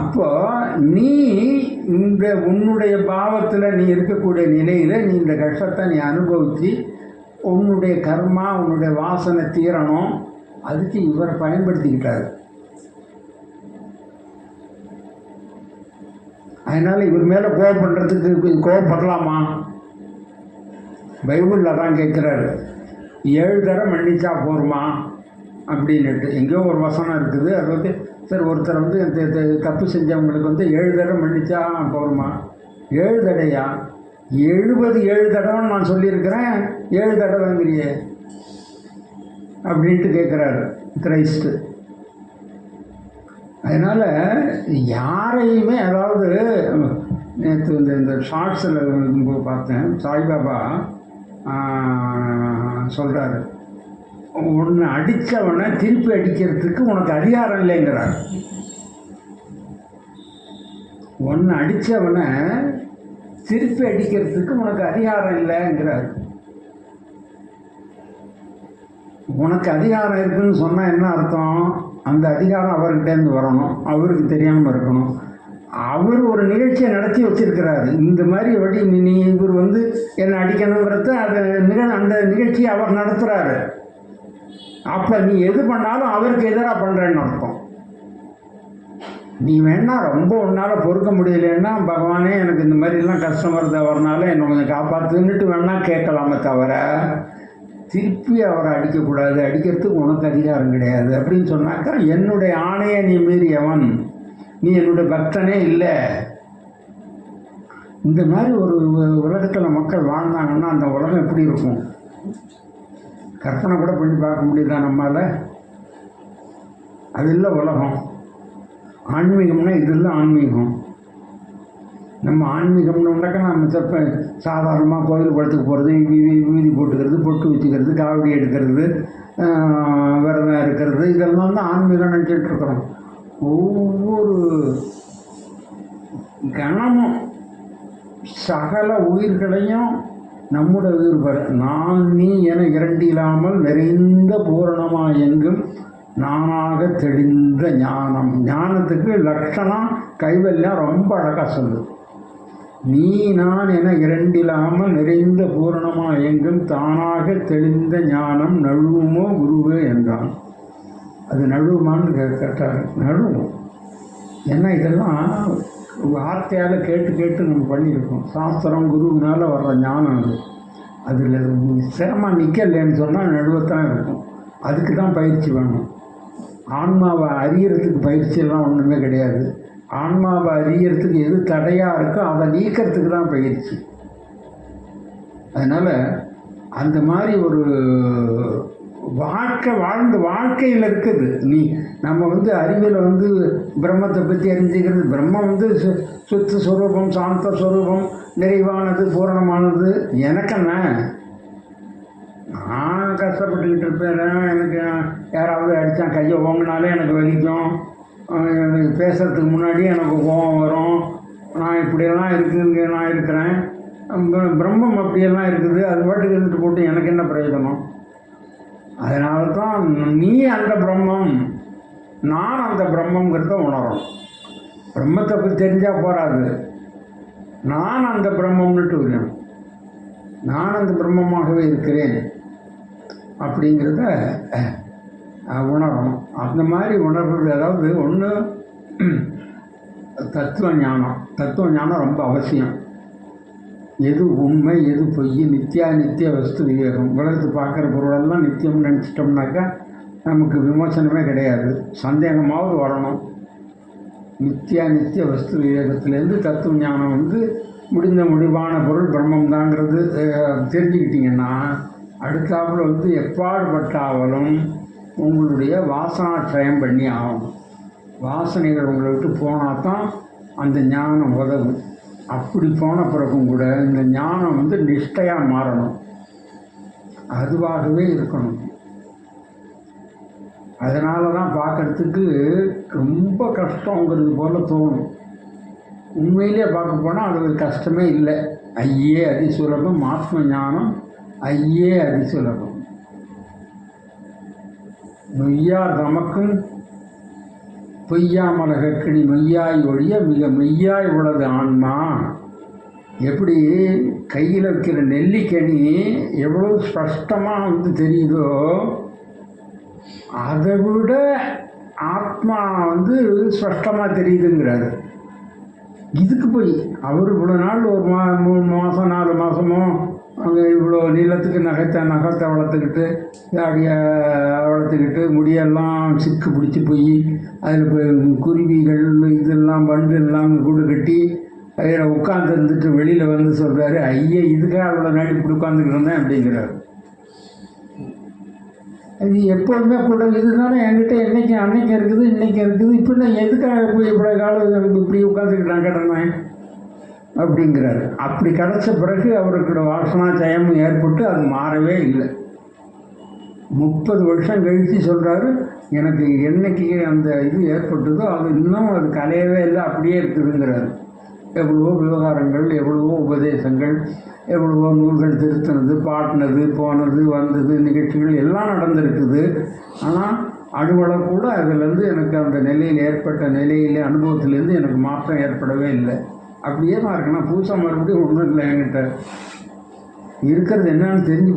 அப்போ நீ இந்த உன்னுடைய பாவத்தில் நீ இருக்கக்கூடிய நிலையில் நீ இந்த கஷ்டத்தை நீ அனுபவித்து உன்னுடைய கர்மா உன்னுடைய வாசனை தீரணும். அதுக்கு இவரை பயன்படுத்திக்கிட்டார். அதனால் இவர் மேலே கோபப்படுறதுக்கு கோபப்படலாமா? பைபிளில் தான் கேட்குறாரு, 7 தடவை மன்னிச்சா போருமா அப்படின்னுட்டு. எங்கேயோ ஒரு வசனம் இருக்குது. அது வந்து சார் ஒருத்தர் வந்து தப்பு செஞ்சவங்களுக்கு வந்து 7 தடவை மன்னிச்சா போருமா? 7 தடவையா? 77 தடவைன்னு நான் சொல்லியிருக்கிறேன், 7 தடவைங்கிறியே அப்படின்ட்டு கேட்குறாரு கிரைஸ்ட்டு. அதனால் யாரையுமே, அதாவது நேற்று இந்த ஷார்ட்ஸில் பார்த்தேன், சாய்பாபா சொல்கிறாரு, உன்னை அடித்தவனை திருப்பி அடிக்கிறதுக்கு உனக்கு அதிகாரம் இல்லைங்கிறார். உன்னை அடித்தவனை திருப்பி அடிக்கிறதுக்கு உனக்கு அதிகாரம் இல்லைங்கிறார். உனக்கு அதிகாரம் இருக்குன்னு சொன்னால் என்ன அர்த்தம்? அந்த அதிகாரம் அவர்கிட்டேருந்து வரணும், அவருக்கு தெரியாமல் இருக்கணும். அவர் ஒரு நிகழ்ச்சியை நடத்தி வச்சிருக்கிறாரு. இந்த மாதிரி வழி நீ இவர் என்னை அடிக்கணுங்கிறத அந்த நிகழ்ச்சியை அவர் நடத்துகிறாரு. அப்போ நீ எது பண்ணாலும் அவருக்கு எதிராக பண்ணுறேன்னு அர்த்தம். நீ வேணா ரொம்ப உன்னால் பொறுக்க முடியலன்னா, பகவானே எனக்கு இந்த மாதிரிலாம் கஷ்டம் வருது, அவர்னால என்னை கொஞ்சம் காப்பாற்றுன்னுட்டு வேணா கேட்கலாமே தவிர, திருப்பி அவரை அடிக்கக்கூடாது, அடிக்கிறதுக்கு உனக்கு அதிகாரம் கிடையாது அப்படின்னு சொன்னாக்கா, என்னுடைய ஆணையை நீ மீறியவன், நீ என்னுடைய பக்தனே இல்லை. இந்த மாதிரி ஒரு உலகத்தில் மக்கள் வாழ்ந்தாங்கன்னா அந்த உலகம் எப்படி இருக்கும்? கற்பனை கூட பண்ணி பார்க்க முடியுதா நம்மால்? அது இல்லை உலகம். ஆன்மீகம்னா இதெல்லாம் ஆன்மீகம். நம்ம ஆன்மீகம்னாக்கா நம்ம சாதாரணமாக கோயில் குளத்துக்கு போகிறது, வீதி போட்டுக்கிறது, பொட்டு வச்சுக்கிறது, காவடி எடுக்கிறது, விரதம் இருக்கிறது, இதெல்லாம் தான் ஆன்மீகம் நினச்சிட்டு இருக்கிறோம். ஒவ்வொரு கணமும் சகல உயிர்களையும் நம்முடைய உயிர் பெற நான் நீ என இரண்டில்லாமல் நிறைந்த பூரணமாக எங்கும் நானாக தெளிந்த ஞானம். ஞானத்துக்கு லட்சணம் கைவல்யம் ரொம்ப அழகாக சொல்லுது. நீ நான் என இரண்டில்லாமல் நிறைந்த பூரணமாக எங்கும் தானாக தெளிந்த ஞானம் நழுவுமோ குருவே என்றான். அது நழுவுமான்னு கேட்டார். நழுவும். ஏன்னா இதெல்லாம் வார்த்தையால் கேட்டு கேட்டு நம்ம பண்ணியிருக்கோம். சாஸ்திரம் குருவினால் வர்ற ஞானம் அது. அதில் சிரமம் நிற்கலைன்னு சொன்னால் நழுவத்தான் இருக்கும். அதுக்கு தான் பயிற்சி வேணும். ஆன்மாவை அறியறதுக்கு பயிற்சியெல்லாம் ஒன்றுமே கிடையாது. ஆன்மாவை அறியறதுக்கு எது தடையாக இருக்கோ அதை நீக்கிறதுக்கு தான் பயிற்சி. அதனால் அந்த மாதிரி ஒரு வாழ்க்கையில் இருக்குது. நம்ம அறிவில் பிரம்மத்தை பற்றி அறிஞ்சிக்கிறது. பிரம்மம் சுத்த ஸ்வரூபம், சாந்த ஸ்வரூபம், நிறைவானது, பூரணமானது. எனக்கென்ன, நான் கஷ்டப்பட்டுக்கிட்டு இருப்பேன். எனக்கு யாராவது அடித்தா கையை ஓங்கினாலே எனக்கு வலிக்கும். பேசுகிறதுக்கு முன்னாடி எனக்கு கோபம் வரும். நான் இப்படியெல்லாம் இருக்குங்க, நான் இருக்கிறேன். பிரம்மம் அப்படியெல்லாம் இருக்குது. அது பாட்டுக்கு இருந்துட்டு போட்டு எனக்கு என்ன பிரயோஜனம்? அதனால தான் நீ அந்த பிரம்மம், நான் அந்த பிரம்மங்கிறத உணரும். பிரம்மத்தை பற்றி தெரிஞ்சால் போகாது, நான் அந்த பிரம்மம்னுட்டு இருக்கேன். நான் அந்த பிரம்மமாகவே இருக்கிறேன் அப்படிங்கிறத உணரணும். அந்த மாதிரி உணர்றது, அதாவது ஒன்று தத்துவ ஞானம் ரொம்ப அவசியம். எது உண்மை, எது பொய், நித்திய வஸ்து விவேகம். உலகத்து பார்க்குற பொருளெல்லாம் நித்தியம்னு நினச்சிட்டோம்னாக்கா நமக்கு விமோசனமே கிடையாது. சந்தேகமாவது வரணும். நித்திய வஸ்து விவேகத்திலேருந்து தத்துவ ஞானம் முடிவான பொருள் பிரம்மம் தாங்கிறது தெரிஞ்சுக்கிட்டிங்கன்னா, அடுத்தாப்புல எப்பாடுபட்டாலும் உங்களுடைய வாசனாட்சயம் பண்ணி ஆகணும். வாசனைகள் உங்களை விட்டு போனால் தான் அந்த ஞானம் உதவும். அப்படி போன பிறகும் கூட இந்த ஞானம் நிஷ்டையாக மாறணும், அதுவாகவே இருக்கணும். அதனால தான் பார்க்குறதுக்கு ரொம்ப கஷ்டங்கிறது போல் தோணும். உண்மையிலே பார்க்க போனால் அது ஒரு கஷ்டமே இல்லை. ஐயே அதிசுலபம் ஆத்ம ஞானம், ஐயே அதிசுலபம். மெய்யார் தமக்கும் பொய்யாமலகக்கினி மெய்யாய் ஒழிய மிக மெய்யாய் உள்ளது ஆன்மா. எப்படி கையில் வைக்கிற நெல்லிக்கனி எவ்வளோ ஸ்பஷ்டமாக தெரியுதோ, அதை விட ஆத்மா ஸ்பஷ்டமாக தெரியுதுங்கிறாரு. இதுக்கு போய் அவர் இவ்வளோ நாள் ஒரு 3 மாதம் 4 மாதமோ அங்கே இவ்வளோ நீளத்துக்கு நகத்தை வளர்த்துக்கிட்டு, தாடியை வளர்த்துக்கிட்டு, முடியெல்லாம் சிக்கு பிடிச்சி போய் அதில் போய் குருவிகள் இதெல்லாம் பண்டு எல்லாம் கூடு கட்டி அதில் உட்காந்துருந்துட்டு வெளியில் சொல்கிறாரு, ஐயா இதுக்காக அவ்வளோ நாடி இப்படி உட்காந்துக்கிட்டு இருந்தேன் அப்படிங்கிறாரு. அது எப்போதுமே கூட இதுதானே என்கிட்ட என்னைக்கு அன்னைக்கு இருக்குது இன்றைக்கி இருக்குது இப்போ நான் எதுக்காக போய் இவ்வளோ காலம் இப்படி உட்காந்துக்கிட்டு நான் கிடந்தேன் அப்படிங்கிறாரு. அப்படி கிடச்ச பிறகு அவருக்கு வாசனா ஜெயமும் ஏற்பட்டு அது மாறவே இல்லை. 30 வருஷம் கழித்து சொல்கிறாரு, எனக்கு என்னைக்கு அந்த இது ஏற்பட்டதோ அது இன்னும் அது கலையவே இல்லை, அப்படியே இருக்குதுங்கிறாரு. எவ்வளவோ விவகாரங்கள், எவ்வளவோ உபதேசங்கள், எவ்வளவோ நூல்கள் திருத்தினது, பாட்டினது, போனது, வந்தது, நிகழ்ச்சிகள் எல்லாம் நடந்திருக்குது. ஆனால் அணுவளை கூட அதிலேருந்து எனக்கு அந்த நிலையில் ஏற்பட்ட நிலையில் அனுபவத்திலேருந்து எனக்கு மாற்றம் ஏற்படவே இல்லை. அப்படியே தான் இருக்குன்னா புதுசாக மறுபடியும் ஒன்றும் இல்லை. என்கிட்ட இருக்கிறது என்னன்னு தெரிஞ்சு